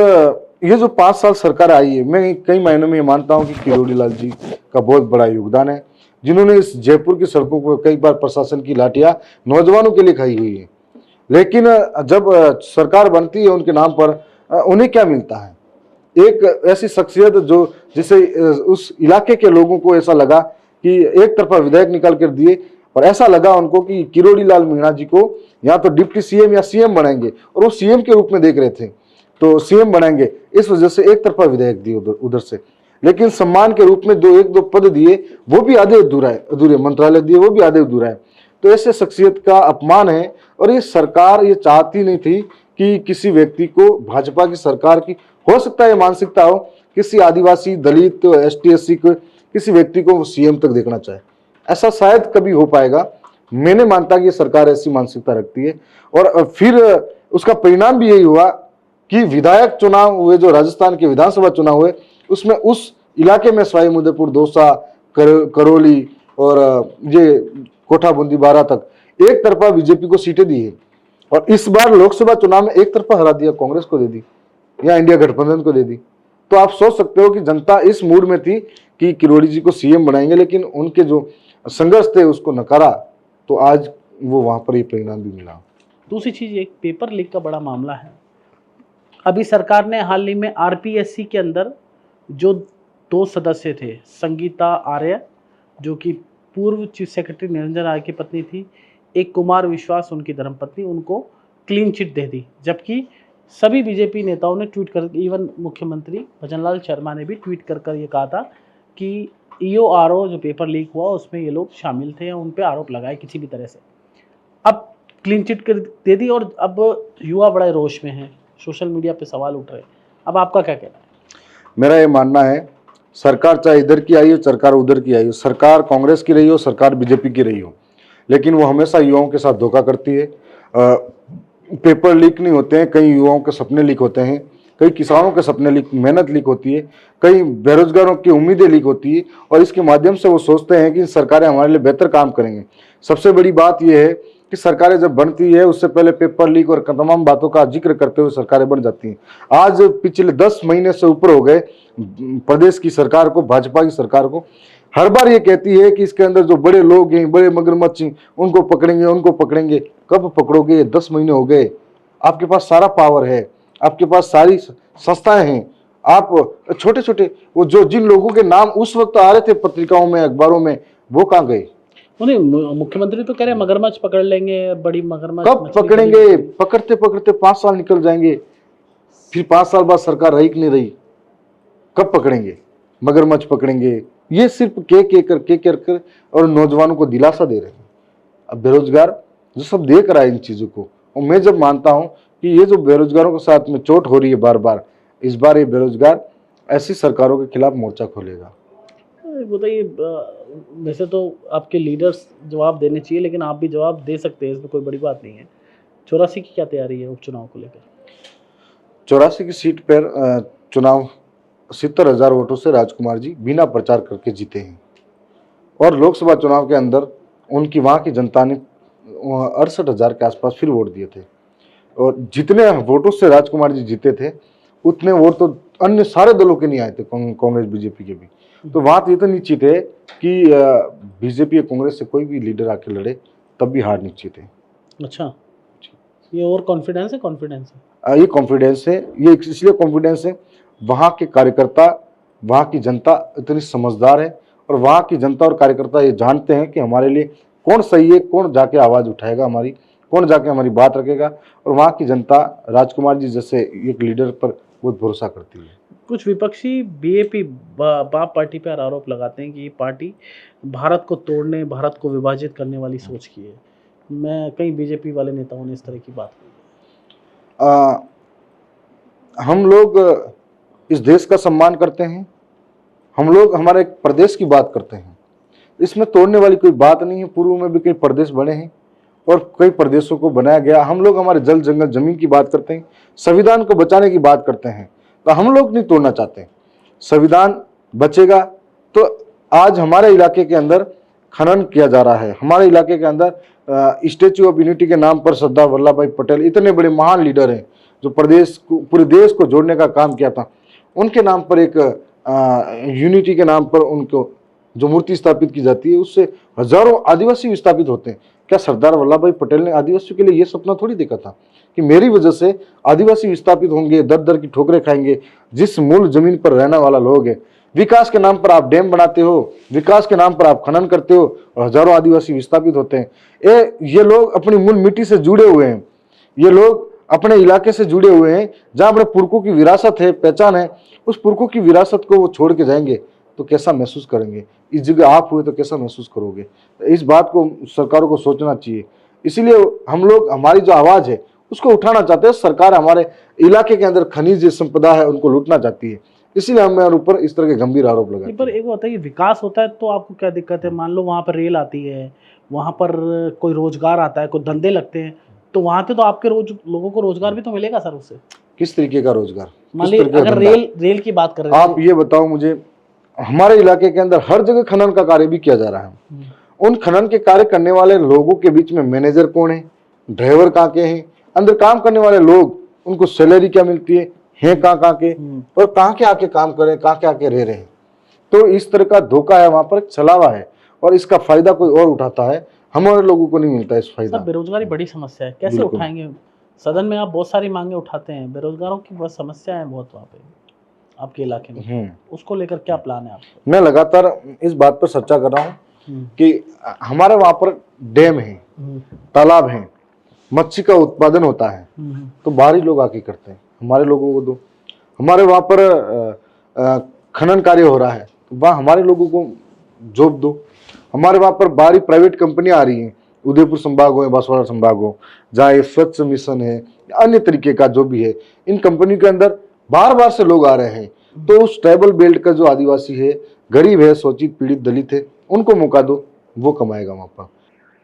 ये जो 5 साल सरकार आई है, मैं कई मायनों में ये मानता हूँ कि किरोड़ी लाल जी का बहुत बड़ा योगदान है, जिन्होंने इस जयपुर की सड़कों पर कई बार प्रशासन की लाठियां नौजवानों के लिए खाई हुई है। लेकिन जब सरकार बनती है उनके नाम पर, उन्हें क्या मिलता है? एक ऐसी शख्सियत जो जिसे उस इलाके के लोगों को ऐसा लगा कि एक तरफा विधायक निकाल कर दिए, और ऐसा लगा उनको कि किरोड़ी लाल मीणा जी को या तो डिप्टी सीएम या सीएम बनाएंगे, और वो सीएम के रूप में देख रहे थे, तो सीएम बनाएंगे, इस वजह से एक तरफा विधायक दिए उधर से। लेकिन सम्मान के रूप में एक दो पद दिए, वो भी आधे अधूरे मंत्रालय दिए, वो भी आधे अधूरा है। तो ऐसे शख्सियत का अपमान है, और ये सरकार ये चाहती नहीं थी कि किसी व्यक्ति को, भाजपा की सरकार की हो सकता है मानसिकता हो, किसी आदिवासी, दलित, ST SC को, किसी व्यक्ति को सीएम तक देखना चाहे। ऐसा शायद कभी हो पाएगा, मैंने मानता कि ये सरकार ऐसी मानसिकता रखती है। और फिर उसका परिणाम भी यही हुआ कि विधायक चुनाव हुए, जो राजस्थान के विधानसभा चुनाव हुए, उसमें उस इलाके में सवाई माधोपुर, दौसा, करौली और ये कोठाबूंदी, बारां तक एक तरफा बीजेपी को सीटें दी है। और इस बार लोकसभा चुनाव में एक तरफा हरा दिया, कांग्रेस को दे दी या इंडिया गठबंधन को दे दी। तो आप सोच सकते हो कि जनता इस मूड में थी कि किरोड़ी जी को सीएम बनाएंगे, लेकिन उनके जो संघर्ष थे उसको नकारा, तो आज वो वहां पर ये परिणाम भी मिला। दूसरी चीज, एक पेपर लीक का बड़ा मामला है। अभी सरकार ने हाल ही में आरपीएससी के अंदर जो 2 सदस्य थे, संगीता आर्य जो कि पूर्व चीफ सेक्रेटरी निरंजन आर्य की पत्नी थी, एक कुमार विश्वास उनकी धर्मपत्नी, उनको क्लीन चिट दे दी। जबकि सभी बीजेपी नेताओं ने ट्वीट कर, इवन मुख्यमंत्री भजनलाल शर्मा ने भी ट्वीट कर ये कहा था कि ईओआरओ जो पेपर लीक हुआ उसमें ये लोग शामिल थे, उन पे आरोप लगाए किसी भी तरह से। अब क्लीन चिट कर दे दी और अब युवा बड़ा रोष में है, सोशल मीडिया पे सवाल उठ रहे हैं। अब आपका क्या कहना है? मेरा ये मानना है, सरकार चाहे इधर की आई हो, सरकार उधर की आई हो, सरकार कांग्रेस की रही हो, सरकार बीजेपी की रही हो, लेकिन वो हमेशा युवाओं के साथ धोखा करती है। पेपर लीक नहीं होते हैं, कई युवाओं के सपने लीक होते हैं, कई किसानों के सपने लीक, मेहनत लीक होती है, कई बेरोजगारों की उम्मीदें लीक होती है, और इसके माध्यम से वो सोचते हैं कि सरकारें हमारे लिए बेहतर काम करेंगे। सबसे बड़ी बात यह है कि सरकारें जब बनती है उससे पहले पेपर लीक और तमाम बातों का जिक्र करते हुए सरकारें बन जाती हैं। आज पिछले 10 महीने से ऊपर हो गए प्रदेश की सरकार को, भाजपा की सरकार को, हर बार ये कहती है कि इसके अंदर जो बड़े लोग हैं, बड़े मगरमच्छ हैं, उनको पकड़ेंगे, उनको पकड़ेंगे। कब पकड़ोगे? 10 महीने हो गए, आपके पास सारा पावर है, आपके पास सारी संस्थाएं हैं, आप छोटे छोटे वो जो जिन लोगों के नाम उस वक्त आ रहे थे पत्रिकाओं में, अखबारों में, वो कहाँ गए? नहीं, मुख्यमंत्री तो कह रहे हैं मगरमच्छ पकड़ लेंगे, बड़ी मगरमच्छ। कब पकड़ेंगे? पकड़ते पकड़ते 5 साल निकल जाएंगे, फिर 5 साल बाद सरकार रही कि नहीं रही, कब पकड़ेंगे? मगरमच्छ पकड़ेंगे? ये सिर्फ के कर और नौजवानों को दिलासा दे रहे हैं। अब बेरोजगार जो सब देख रहा है इन चीजों को, और मैं जब मानता हूं कि ये जो बेरोजगारों के साथ में चोट हो रही है बार बार, इस बार ये बेरोजगार ऐसी सरकारों के खिलाफ मोर्चा खोलेगा। बताइए, वैसे तो आपके लीडर्स जवाब देने चाहिए, लेकिन आप भी जवाब दे सकते हैं, इसमें कोई बड़ी बात नहीं है। 84 की क्या तैयारी है उपचुनाव को लेकर? 84 की सीट पर चुनाव 70,000 वोटों से राजकुमार जी बिना प्रचार करके जीते हैं, और लोकसभा चुनाव के अंदर उनकी वहाँ की जनता ने 68,000 के आसपास फिर वोट दिए थे, और जितने वोटों से राजकुमार जी जीते थे उतने वोट तो अन्य सारे दलों के नहीं आए थे, कांग्रेस बीजेपी के भी। तो वहाँ तो ये तो निश्चित है कि बीजेपी या कांग्रेस से कोई भी लीडर आके लड़े तब भी हार निश्चित है। अच्छा, ये और कॉन्फिडेंस है? ये कॉन्फिडेंस है, ये इसलिए कॉन्फिडेंस है, वहाँ के कार्यकर्ता, वहाँ की जनता इतनी समझदार है, और वहाँ की जनता और कार्यकर्ता ये जानते हैं कि हमारे लिए कौन सही है, कौन जाके आवाज़ उठाएगा हमारी, कौन जाके हमारी बात रखेगा, और वहाँ की जनता राजकुमार जी जैसे एक लीडर पर बहुत भरोसा करती है। कुछ विपक्षी बीएपी बाप पार्टी पर आरोप लगाते हैं कि ये पार्टी भारत को तोड़ने, भारत को विभाजित करने वाली सोच की है। मैं कई बीजेपी वाले नेताओं ने इस तरह की बात की। हम लोग इस देश का सम्मान करते हैं, हम लोग हमारे प्रदेश की बात करते हैं, इसमें तोड़ने वाली कोई बात नहीं है। पूर्व में भी कई प्रदेश बने हैं और कई प्रदेशों को बनाया गया। हम लोग हमारे जल जंगल जमीन की बात करते हैं, संविधान को बचाने की बात करते हैं, तो हम लोग नहीं तोड़ना चाहते। संविधान बचेगा तो आज हमारे इलाके के अंदर खनन किया जा रहा है, हमारे इलाके के अंदर स्टैच्यू ऑफ यूनिटी के नाम पर सरदार वल्लभ भाई पटेल, इतने बड़े महान लीडर हैं जो प्रदेश को, पूरे देश को जोड़ने का काम किया था, उनके नाम पर एक यूनिटी के नाम पर उनको जो मूर्ति स्थापित की जाती है, उससे हजारों आदिवासी विस्थापित होते हैं। क्या सरदार वल्लभ भाई पटेल ने आदिवासियों के लिए ये सपना थोड़ी देखा था कि मेरी वजह से आदिवासी विस्थापित होंगे, दर दर की ठोकरें खाएंगे? जिस मूल जमीन पर रहने वाला लोग है, विकास के नाम पर आप डैम बनाते हो, विकास के नाम पर आप खनन करते हो, और हजारों आदिवासी विस्थापित होते हैं। ये लोग अपनी मूल मिट्टी से जुड़े हुए हैं, ये लोग अपने इलाके से जुड़े हुए हैं, जहां अपने पुरखों की विरासत है, पहचान है, उस पुरखों की विरासत को वो छोड़ के जाएंगे तो कैसा महसूस करेंगे? इस जगह आप हुए तो कैसा महसूस करोगे? इस बात को सरकारों को सोचना चाहिए। इसीलिए हम लोग, हमारी जो आवाज है उसको उठाना चाहते हैं। सरकार हमारे इलाके के अंदर खनिज संपदा है उनको लूटना चाहती है, इसीलिए हमें ऊपर इस तरह के गंभीर आरोप लगाते हैं। पर एक होता है कि विकास होता है तो आपको क्या दिक्कत है? मान लो वहाँ पर रेल आती है, वहाँ पर कोई रोजगार आता है, कोई धंधे लगते हैं, तो वहाँ पे तो आपके लोगों को रोजगार भी तो मिलेगा सर उससे। किस तरीके का रोजगार? मान लीजिए अगर रेल की बात कर रहे हैं, आप ये बताओ मुझे, हमारे इलाके के अंदर हर जगह खनन का कार्य भी किया जा रहा है। उन खनन के कार्य करने वाले लोगों के बीच में मैनेजर कौन है, ड्राइवर कहाँ के हैं, अंदर काम करने वाले लोग, उनको सैलरी क्या मिलती है, हैं कहाँ कहाँ के और कहाँ के आके काम कर रहे हैं, कहाँ के आके रह रहे हैं। तो इस तरह का धोखा है, वहां पर छलावा है और इसका फायदा कोई और उठाता है, हमारे लोगों को नहीं मिलता इस फायदा। सब बेरोजगारी बड़ी समस्या है, कैसे बिल्कुल। उठाएंगे? सदन में आप बहुत सारी मांगे उठाते हैं, बेरोजगारों की बहुत समस्या है बहुत वहाँ पे आपके इलाके में, उसको लेकर क्या प्लान है आपका? मैं लगातार इस बात पर चर्चा कर रहा हूँ कि हमारे वहां पर डैम है, तालाब है, मच्छी का उत्पादन होता है, तो बाहरी लोग आके करते हैं, हमारे लोगों को दो। हमारे वहां पर खनन कार्य हो रहा है, तो वहाँ हमारे लोगों को जॉब दो। हमारे वहां पर बाहरी प्राइवेट कंपनी आ रही हैं, उदयपुर संभाग हो या बांसवाड़ा संभाग हो, जहाँ ये स्वच्छ मिशन है, अन्य तरीके का जो भी है, इन कंपनी के अंदर बार बार से लोग आ रहे हैं। तो उस ट्राइबल बेल्ट का जो आदिवासी है, गरीब है, शोषित पीड़ित दलित है, उनको मौका दो, वो कमाएगा वहां पर।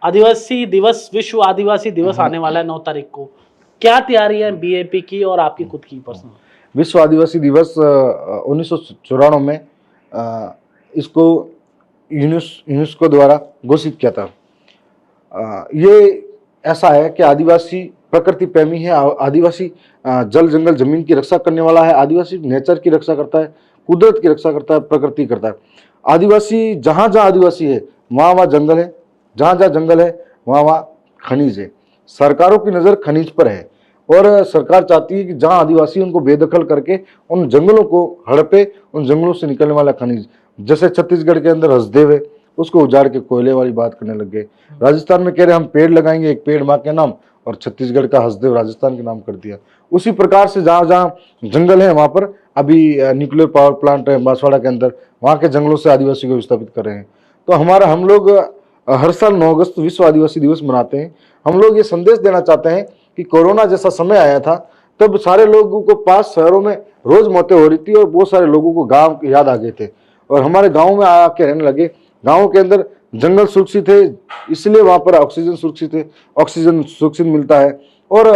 आदिवासी दिवस, विश्व आदिवासी दिवस आने वाला है 9 तारीख को, क्या तैयारी है बीएपी की और आपकी खुद की पर्सनल? विश्व आदिवासी दिवस 1994 में इसको यूनेस्को द्वारा घोषित किया था। ये ऐसा है कि आदिवासी प्रकृति प्रेमी है, आदिवासी जल जंगल जमीन की रक्षा करने वाला है, आदिवासी नेचर की रक्षा करता है, कुदरत की रक्षा करता है, प्रकृति करता है। आदिवासी जहाँ जहाँ आदिवासी है वहाँ वहाँ जंगल है, जहाँ जहाँ जंगल है वहाँ वहाँ खनिज है। सरकारों की नज़र खनिज पर है और सरकार चाहती है कि जहाँ आदिवासी उनको बेदखल करके उन जंगलों को हड़पे, उन जंगलों से निकलने वाला खनिज, जैसे छत्तीसगढ़ के अंदर हसदेव है, उसको उजाड़ के कोयले वाली बात करने लग गए। राजस्थान में कह रहे हम पेड़ लगाएंगे, एक पेड़ माँ के नाम, और छत्तीसगढ़ का हसदेव राजस्थान के नाम कर दिया। उसी प्रकार से जहाँ जहाँ जंगल है वहाँ पर अभी न्यूक्लियर पावर प्लांट है बांसवाड़ा के अंदर, वहाँ के जंगलों से आदिवासी को विस्थापित कर रहे हैं। तो हम लोग हर साल 9 अगस्त विश्व आदिवासी दिवस मनाते हैं। हम लोग ये संदेश देना चाहते हैं कि कोरोना जैसा समय आया था, तब सारे लोगों को 5 शहरों में रोज मौतें हो रही थी और बहुत सारे लोगों को गाँव याद आ गए थे और हमारे गाँव में आके रहने लगे। गाँव के अंदर जंगल सुरक्षित है, इसलिए वहां पर ऑक्सीजन सुरक्षित है, ऑक्सीजन सुरक्षित मिलता है। और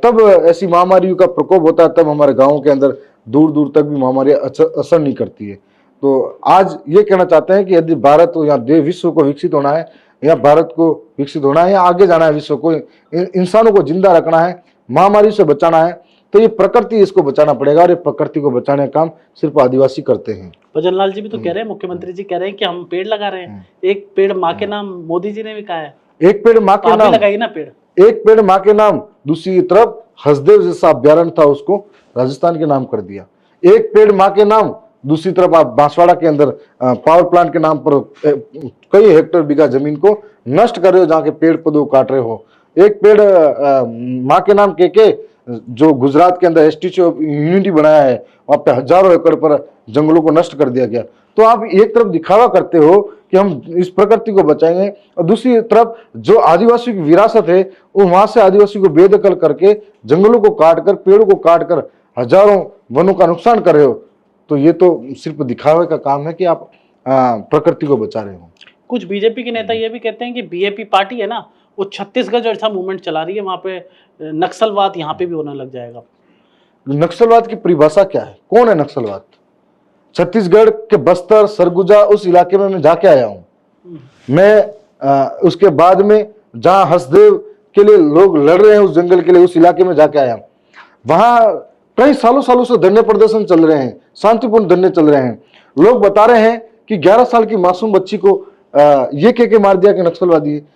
तब ऐसी महामारियों का प्रकोप होता है, तब हमारे गाँव के अंदर दूर दूर तक भी महामारी असर नहीं करती है। तो आज ये कहना चाहते हैं कि यदि भारत या विश्व को विकसित होना है, या भारत को विकसित होना है, या आगे जाना है, विश्व को, इंसानों को जिंदा रखना है, महामारी से बचाना है, तो ये प्रकृति इसको बचाना पड़ेगा और ये प्रकृति को बचाने का काम सिर्फ आदिवासी करते हैं। भजनलाल जी भी तो कह रहे हैं, मुख्यमंत्री जी कह रहे हैं कि हम पेड़ लगा रहे हैं, एक पेड़ माँ के नाम, मोदी जी ने भी कहा है एक पेड़ माँ के नाम, लगाइए ना पेड़, एक पेड़ माँ के नाम। दूसरी तरफ हसदेव जैसा अभ्यारण्य था, उसको राजस्थान के नाम कर दिया। एक पेड़ माँ के नाम, दूसरी तरफ आप बांसवाड़ा के अंदर पावर प्लांट के नाम पर कई हेक्टेयर बीघा जमीन को नष्ट कर रहे हो, जहाँ के पेड़ पौधे काट रहे हो। एक पेड़ माँ के नाम के जो गुजरात के अंदर स्टैच्यू ऑफ यूनिटी बनाया है, वहां पे हजारों एकड़ पर जंगलों को नष्ट कर दिया गया। तो आप एक तरफ दिखावा करते हो कि हम इस प्रकृति को बचाएंगे, और दूसरी तरफ जो आदिवासी की विरासत है वो वहां से आदिवासी को बेदखल करके जंगलों को काट कर, पेड़ों को काट कर हजारों वनों का नुकसान कर रहे हो। तो ये तो सिर्फ दिखावे का काम है कि आप प्रकृति को बचा रहे हो। कुछ बीजेपी के नेता ये भी कहते हैं कि बीएपी पार्टी है ना, वो छत्तीसगढ़ जैसा मूवमेंट चला रही है, वहां पे नक्सलवाद यहाँ पे भी होने लग जाएगा। नक्सलवाद की परिभाषा क्या है? कौन है नक्सलवाद? छत्तीसगढ़ के बस्तर, सरगुजा, उस इलाके में मैं जाके आया हूं। मैं उसके बाद में जहां हसदेव के लिए लोग लड़ रहे हैं, उस जंगल के लिए, उस इलाके में जाके आया। वहां कई सालों से धरने प्रदर्शन चल रहे हैं, शांतिपूर्ण धरने चल रहे हैं। लोग बता रहे हैं कि 11 साल की मासूम बच्ची को ये कह के मार दिया कि नक्सलवादी है।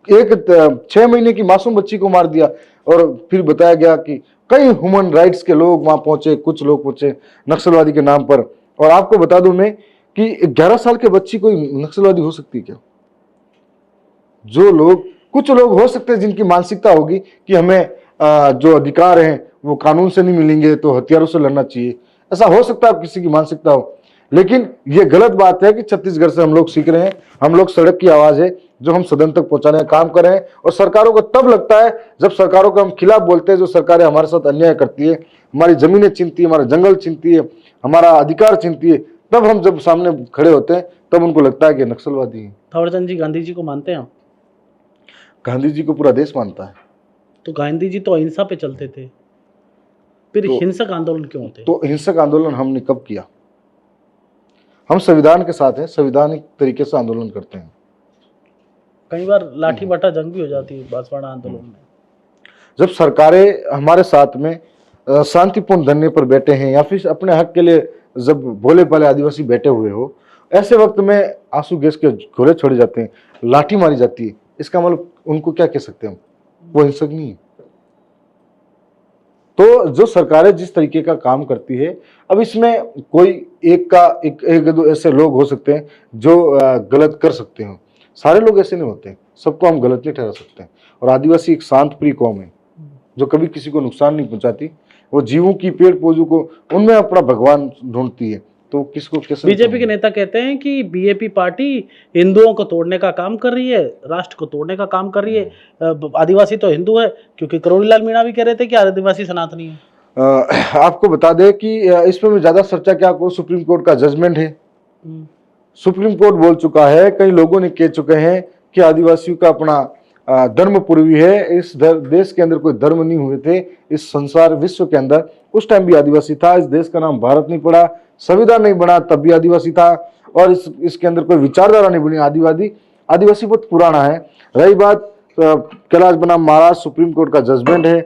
एक 6 महीने की मासूम बच्ची को मार दिया और फिर बताया गया कि कई ह्यूमन राइट्स के लोग वहां पहुंचे, कुछ लोग पहुंचे नक्सलवादी के नाम पर। और आपको बता दूं मैं कि 11 साल के बच्ची कोई नक्सलवादी हो सकती है क्या? कुछ लोग हो सकते हैं जिनकी मानसिकता होगी कि हमें जो अधिकार हैं वो कानून से नहीं मिलेंगे, तो हथियारों से लड़ना चाहिए। ऐसा हो सकता है किसी की मानसिकता हो, लेकिन ये गलत बात है कि छत्तीसगढ़ से हम लोग सीख रहे हैं। हम लोग सड़क की आवाज है जो हम सदन तक पहुंचाने का काम कर रहे हैं, और सरकारों को तब लगता है जब सरकारों को हम खिलाफ बोलते हैं। जो सरकारें हमारे साथ अन्याय करती है, हमारी जमीनें छीनती है, हमारा जंगल छीनती है, हमारा अधिकार छीनती है, तब हम जब सामने खड़े होते हैं तब उनको लगता है कि नक्सलवादी है। थावरचंद जी गांधी जी को मानते हैं आप? गांधी जी को पूरा देश मानता है। तो गांधी जी तो अहिंसा पे चलते थे, फिर हिंसक आंदोलन क्यों होते? तो हिंसक आंदोलन हमने कब किया? हम संविधान के साथ हैं, संवैधानिक तरीके से आंदोलन करते हैं। कई बार लाठी बटा जंग भी हो जाती है बांसवाड़ा आंदोलन में। जब सरकारें हमारे साथ में शांतिपूर्ण धरने पर बैठे हैं या फिर अपने हक के लिए जब भोले भाले आदिवासी बैठे हुए हो, ऐसे वक्त में आंसू गैस के गोले छोड़े जाते हैं, लाठी मारी जाती है, इसका मतलब उनको क्या कह सकते हैं हम? वो हिंसक नहीं है। तो जो सरकारें जिस तरीके का काम करती है, अब इसमें कोई एक दो ऐसे लोग हो सकते हैं जो गलत कर सकते हो, सारे लोग ऐसे नहीं होते, सबको हम गलत नहीं ठहरा सकते। और आदिवासी एक शांत प्रिय कौम है जो कभी किसी को नुकसान नहीं पहुंचाती, वो जीवों की पेड़ पौधों को उनमें अपना भगवान ढूंढती है, तो किसको कैसे? बीजेपी के नेता कहते हैं कि बीएपी पार्टी हिंदुओं को तोड़ने का काम कर रही है, राष्ट्र को तोड़ने का काम कर रही है। आदिवासी तो हिंदू है, क्योंकि करोड़ीलाल मीणा भी कह रहे थे कि आदिवासी सनातनी है। आपको बता दें कि इसमें मैं ज्यादा चर्चा क्या करूं, सुप्रीम कोर्ट का जजमेंट है। सुप्रीम कोर्ट बोल चुका है, कई लोगों ने कह चुके हैं कि आदिवासियों का अपना धर्म पूर्वी है, इस देश के अंदर कोई धर्म नहीं हुए थे, इस संसार विश्व के अंदर उस टाइम भी आदिवासी था, इस देश का नाम भारत नहीं पड़ा, संविधान नहीं बना तब भी आदिवासी था, और इसके अंदर कोई विचारधारा नहीं बनी। आदिवासी बहुत पुराना है। रही बात कैलाश बनाम महाराज, सुप्रीम कोर्ट का जजमेंट है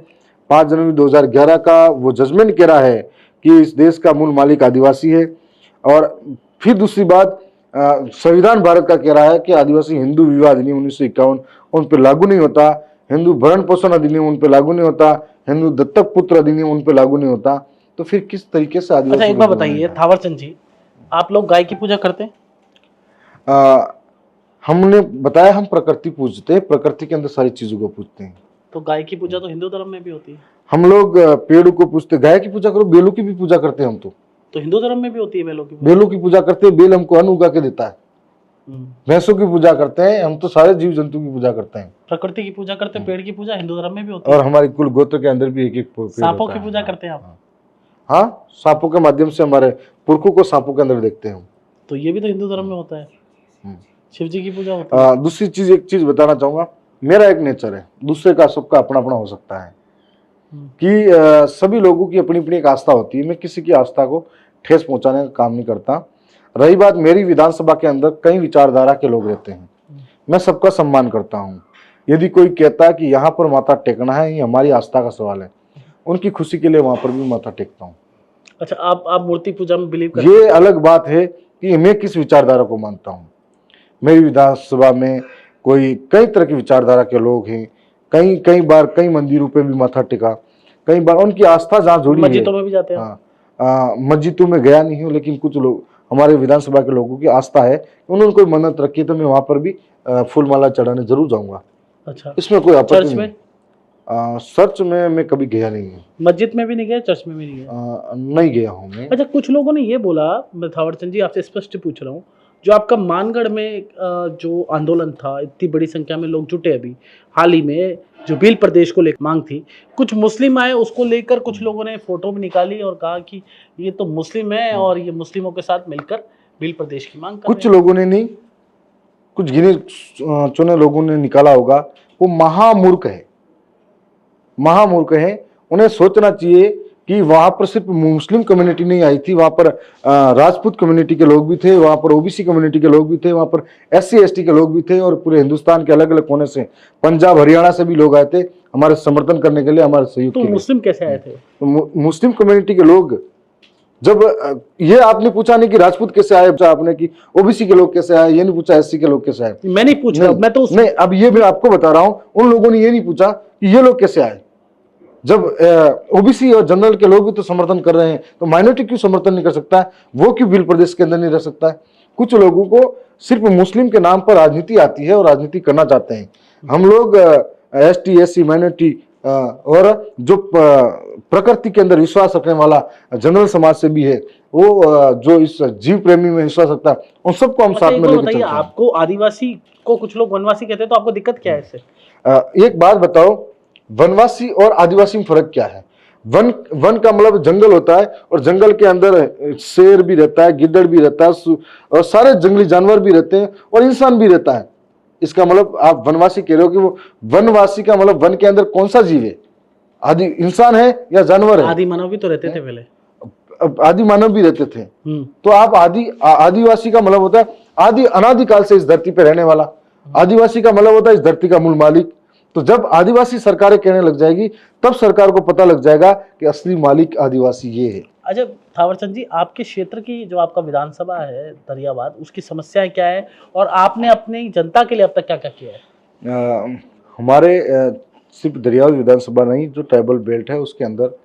5 जनवरी 2011 का, वो जजमेंट कह रहा है कि इस देश का मूल मालिक आदिवासी है। और फिर दूसरी बात, संविधान भारत का कह रहा है कि आदिवासी हिंदू विवाह अधिनियम 1951 उन पर लागू नहीं होता, हिंदू भरण पोषण अधिनियम उन पर लागू नहीं होता, हिंदू दत्तक पुत्र अधिनियम उन पर लागू नहीं होता। तो फिर किस तरीके से आदिवासी? अच्छा, एक बात बताइए थावरचंद जी, आप लोग गाय की पूजा करते हैं? हमने बताया हम प्रकृति पूजते हैं, प्रकृति के अंदर सारी चीजों को पूजते हैं। तो गाय की पूजा तो हिंदू धर्म में भी होती है। हम लोग पेड़ों को पूजते, गाय की पूजा करो, बेलों की भी पूजा करते हैं हम। तो हिंदू धर्म में भी होती है बेलों की पूजा? बेलों की पूजा करते हैं, बेल हमको अन्न उगा के देता है। भैंसों की पूजा करते हैं हम, तो सारे जीव जंतु की पूजा करते हैं। प्रकृति की पूजा करते हैं, पेड़ की पूजा हिंदू धर्म में भी होती है। और हमारे कुल गोत्र के अंदर भी एक सांपों की पूजा करते हैं आप? हाँ, सांपों के माध्यम से हमारे पुरखों को सांपों के अंदर देखते हैं। तो ये भी तो हिंदू धर्म में होता है। शिव जी की पूजा होती है। दूसरी चीज, एक चीज बताना चाहूंगा, मेरा एक नेचर है, दूसरे का सबका अपना अपना हो सकता है कि सभी लोगों की अपनी अपनी एक आस्था होती है। मैं किसी की आस्था को ठेस पहुंचाने का काम नहीं करता। रही बात, मेरी विधानसभा के अंदर कई विचारधारा के लोग रहते हैं, मैं सबका सम्मान करता हूँ। यदि कोई कहता है कि यहाँ पर माथा टेकना है, ये हमारी आस्था का सवाल है, उनकी खुशी के लिए वहां पर भी माथा टेकता हूँ। अच्छा, आप मूर्ति पूजा में बिलीव करते हैं? ये अलग बात है कि मैं किस विचारधारा को मानता हूँ। मेरी विधानसभा में कोई कई तरह की विचारधारा के लोग हैं, कई बार कई मंदिरों पे भी माथा टेका, कई बार उनकी आस्था जहाँ जुड़ी है। मस्जिदों में भी जाते हैं? मस्जिदों में गया नहीं हूँ, लेकिन कुछ लोग, हमारे विधानसभा के लोगों की आस्था है, उन्होंने कोई मन्नत रखी तो मैं वहां पर भी फूल माला चढ़ाने जरूर जाऊंगा। अच्छा, इसमें कोई आपत्ति चर्च नहीं। चर्च में मैं कभी गया नहीं हूँ। मस्जिद में भी नहीं गया, चर्च में भी नहीं गया? नहीं गया हूँ मैं। अच्छा, कुछ लोगों ने ये बोला, मैं थावरचंद जी आपसे स्पष्ट पूछ रहा हूँ, जो आपका मानगढ़ में जो आंदोलन था, इतनी बड़ी संख्या में लोग जुटे अभी हाल ही में, जो भील प्रदेश को लेकर मांग थी, कुछ मुस्लिम आए, उसको लेकर कुछ लोगों ने फोटो भी निकाली और कहा कि ये तो मुस्लिम है और ये मुस्लिमों के साथ मिलकर भील प्रदेश की मांग कर कुछ लोगों ने नहीं, कुछ गिने चुने लोगों ने निकाला होगा। वो महामूर्ख है, महामूर्ख है। उन्हें सोचना चाहिए कि वहां पर सिर्फ मुस्लिम कम्युनिटी नहीं आई थी, वहां पर राजपूत कम्युनिटी के लोग भी थे, वहां पर ओबीसी कम्युनिटी के लोग भी थे, वहां पर SC ST के लोग भी थे, और पूरे हिंदुस्तान के अलग अलग कोने से, पंजाब हरियाणा से भी लोग आए थे हमारे समर्थन करने के लिए, हमारे सहयोग के लिए। मुस्लिम कैसे आए थे? तो मुस्लिम कम्युनिटी के लोग, जब ये आपने पूछा नहीं कि राजपूत कैसे आए, आपने कि ओबीसी के लोग कैसे आए, ये नहीं पूछा SC के लोग कैसे आए। मैं नहीं पूछ रहा, मैं तो नहीं, अब ये मैं आपको बता रहा हूं, उन लोगों ने ये नहीं पूछा कि ये लोग कैसे आए। जब ओबीसी और जनरल के लोग भी तो समर्थन कर रहे हैं, तो माइनॉरिटी क्यों समर्थन नहीं कर सकता है? वो क्यों भील प्रदेश के अंदर नहीं रह सकता है? कुछ लोगों को सिर्फ मुस्लिम के नाम पर राजनीति आती है और राजनीति करना चाहते हैं। हम लोग ST SC माइनॉरिटी और जो प्रकृति के अंदर विश्वास रखने वाला जनरल समाज से भी है, वो जो इस जीव प्रेमी में विश्वास रखता है, उन सबको हम साथ में लेकर चलते हैं। आपको आदिवासी को कुछ लोग वनवासी कहते हैं, तो आपको दिक्कत क्या है इससे? एक बात बताओ, वनवासी और आदिवासी में फर्क क्या है? वन का मतलब जंगल होता है, और जंगल के अंदर शेर भी रहता है, गिद्दड़ भी रहता है, और सारे जंगली जानवर भी रहते हैं, और इंसान भी रहता है। इसका मतलब आप वनवासी कह रहे हो कि वो वनवासी का मतलब वन के अंदर कौन सा जीव है? आदि इंसान है या जानवर है? आदि मानव भी तो रहते थे पहले। आदि मानव भी रहते थे। तो आप आदिवासी का मतलब होता है आदि अनादिकाल से इस धरती पे रहने वाला। आदिवासी का मतलब होता है इस धरती का मूल मालिक। तो जब आदिवासी सरकारें कहने लग जाएगी तब सरकार को पता लग जाएगा कि असली मालिक आदिवासी ये है। अच्छा थावरचंद जी, आपके क्षेत्र की जो आपका विधानसभा है दरियाबाद, उसकी समस्याएं क्या है और आपने अपनी जनता के लिए अब तक क्या क्या किया है? हमारे सिर्फ दरियाबाद विधानसभा नहीं, जो ट्राइबल बेल्ट है उसके अंदर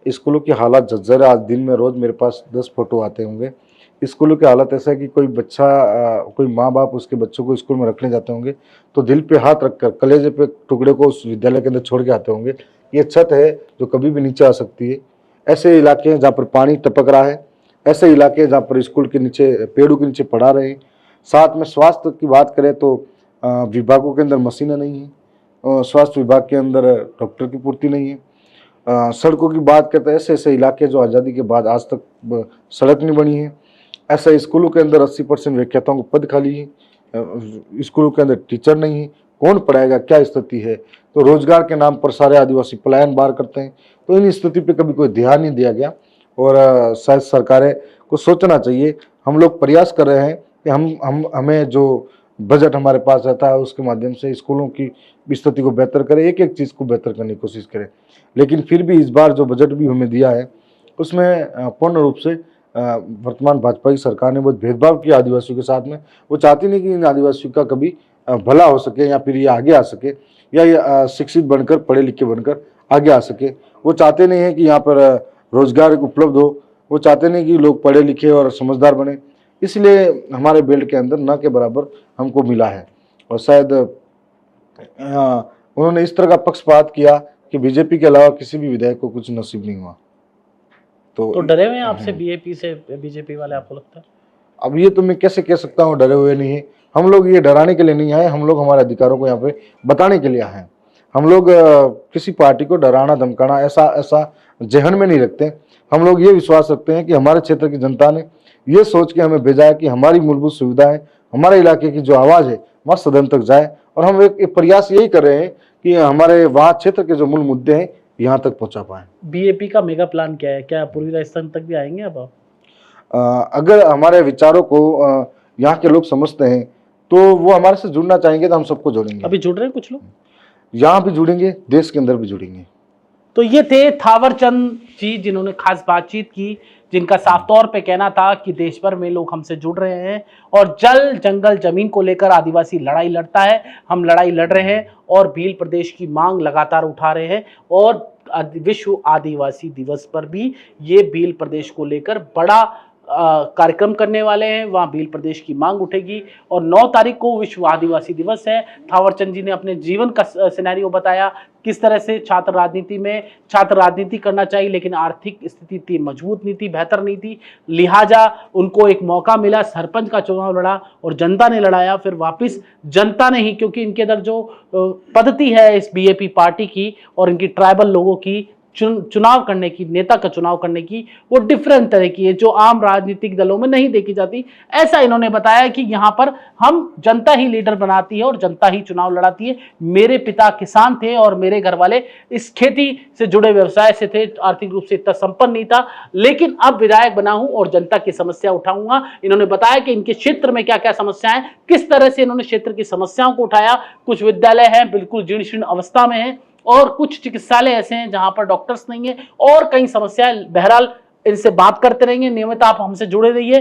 स्कूलों की हालत जर्जर है। आज दिन में रोज मेरे पास 10 फोटो आते होंगे। स्कूलों की हालत ऐसा है कि कोई बच्चा, कोई माँ बाप उसके बच्चों को स्कूल में रखने जाते होंगे तो दिल पे हाथ रखकर कलेजे पे टुकड़े को उस विद्यालय के अंदर छोड़ के आते होंगे। ये छत है जो कभी भी नीचे आ सकती है। ऐसे इलाके हैं जहाँ पर पानी टपक रहा है, ऐसे इलाके जहाँ पर स्कूल के नीचे, पेड़ों के नीचे पढ़ा रहे हैं। साथ में स्वास्थ्य की बात करें तो विभागों के अंदर मशीनें नहीं है, स्वास्थ्य विभाग के अंदर डॉक्टर की पूर्ति नहीं है। सड़कों की बात करते हैं, ऐसे ऐसे इलाके जो आज़ादी के बाद आज तक सड़क नहीं बनी है। ऐसा स्कूलों के अंदर 80% व्याख्याताओं को पद खाली है। स्कूलों के अंदर टीचर नहीं है, कौन पढ़ाएगा, क्या स्थिति है। तो रोजगार के नाम पर सारे आदिवासी पलायन बाहर करते हैं। तो इन स्थिति पे कभी कोई ध्यान नहीं दिया गया और शायद सरकारें को सोचना चाहिए। हम लोग प्रयास कर रहे हैं कि हमें जो बजट हमारे पास रहता है उसके माध्यम से स्कूलों की स्थिति को बेहतर करें, एक एक चीज़ को बेहतर करने की कोशिश करें। लेकिन फिर भी इस बार जो बजट भी हमें दिया है उसमें पूर्ण रूप से वर्तमान भाजपा की सरकार ने बहुत भेदभाव किया आदिवासियों के साथ में। वो चाहती नहीं कि इन आदिवासियों का कभी भला हो सके या फिर ये आगे आ सके या ये शिक्षित बनकर, पढ़े लिखे बनकर आगे आ सके। वो चाहते नहीं है कि यहाँ पर रोजगार उपलब्ध हो। वो चाहते नहीं कि लोग पढ़े लिखे और समझदार बने। इसलिए हमारे बेल्ट के अंदर न के बराबर हमको मिला है। और शायद उन्होंने इस तरह का पक्षपात किया कि बीजेपी के अलावा किसी भी विधायक को कुछ नसीब नहीं हुआ। तो डरे हुए हैं आपसे बीजेपी से, बीजेपी वाले, आपको लगता है? अब ये तो मैं कैसे कह सकता हूँ डरे हुए नहीं है। हम लोग ये डराने के लिए नहीं आए, हम लोग हमारे अधिकारों को यहाँ पे बताने के लिए आए हैं। हम लोग किसी पार्टी को डराना धमकाना ऐसा जहन में नहीं रखते। हम लोग ये विश्वास रखते हैं कि हमारे क्षेत्र की जनता ने ये सोच के हमें भेजा है कि हमारी मूलभूत सुविधाएं, हमारे इलाके की जो आवाज़ है वह सदन तक जाए। और हम एक प्रयास यही कर रहे हैं कि हमारे वहाँ क्षेत्र के जो मूल मुद्दे हैं यहाँ तक पहुँचा पाएँ। बीएपी का मेगा प्लान क्या है? क्या पूर्वी राजस्थान तक भी आएंगे अब आप? अगर हमारे विचारों को यहाँ के लोग समझते हैं तो वो हमारे से जुड़ना चाहेंगे तो हम सबको जोड़ेंगे। अभी जुड़ रहे हैं कुछ लोग, यहाँ भी जुड़ेंगे, देश के अंदर भी जुड़ेंगे। तो ये थे थावरचंद जी जिन्होंने खास बातचीत की, जिनका साफ तौर पे कहना था कि देश भर में लोग हमसे जुड़ रहे हैं और जल जंगल जमीन को लेकर आदिवासी लड़ाई लड़ता है, हम लड़ाई लड़ रहे हैं और भील प्रदेश की मांग लगातार उठा रहे हैं। और विश्व आदिवासी दिवस पर भी ये भील प्रदेश को लेकर बड़ा कार्यक्रम करने वाले हैं। वहाँ भील प्रदेश की मांग उठेगी और 9 तारीख को विश्व आदिवासी दिवस है। थावरचंद जी ने अपने जीवन का सिनेरियो बताया, किस तरह से छात्र राजनीति करना चाहिए, लेकिन आर्थिक स्थिति थी मजबूत नहीं थी, बेहतर नहीं थी, लिहाजा उनको एक मौका मिला, सरपंच का चुनाव लड़ा और जनता ने लड़ाया। फिर वापस जनता ने ही, क्योंकि इनके अंदर जो पद्धति है इस बीएपी पार्टी की और इनकी ट्राइबल लोगों की चुनाव करने की, नेता का चुनाव करने की, वो डिफरेंट तरह की है जो आम राजनीतिक दलों में नहीं देखी जाती। ऐसा इन्होंने बताया कि यहाँ पर हम जनता ही लीडर बनाती है और जनता ही चुनाव लड़ाती है। मेरे पिता किसान थे और मेरे घर वाले इस खेती से जुड़े व्यवसाय से थे, आर्थिक रूप से इतना संपन्न नहीं था, लेकिन अब विधायक बना हूं और जनता की समस्या उठाऊंगा। इन्होंने बताया कि इनके क्षेत्र में क्या क्या समस्याएं, किस तरह से इन्होंने क्षेत्र की समस्याओं को उठाया। कुछ विद्यालय हैं बिल्कुल जीर्ण शीर्ण अवस्था में है और कुछ चिकित्सालय ऐसे हैं जहां पर डॉक्टर्स नहीं है और कई समस्याएं। बहरहाल इनसे बात करते रहेंगे, नियमित आप हमसे जुड़े रहिए।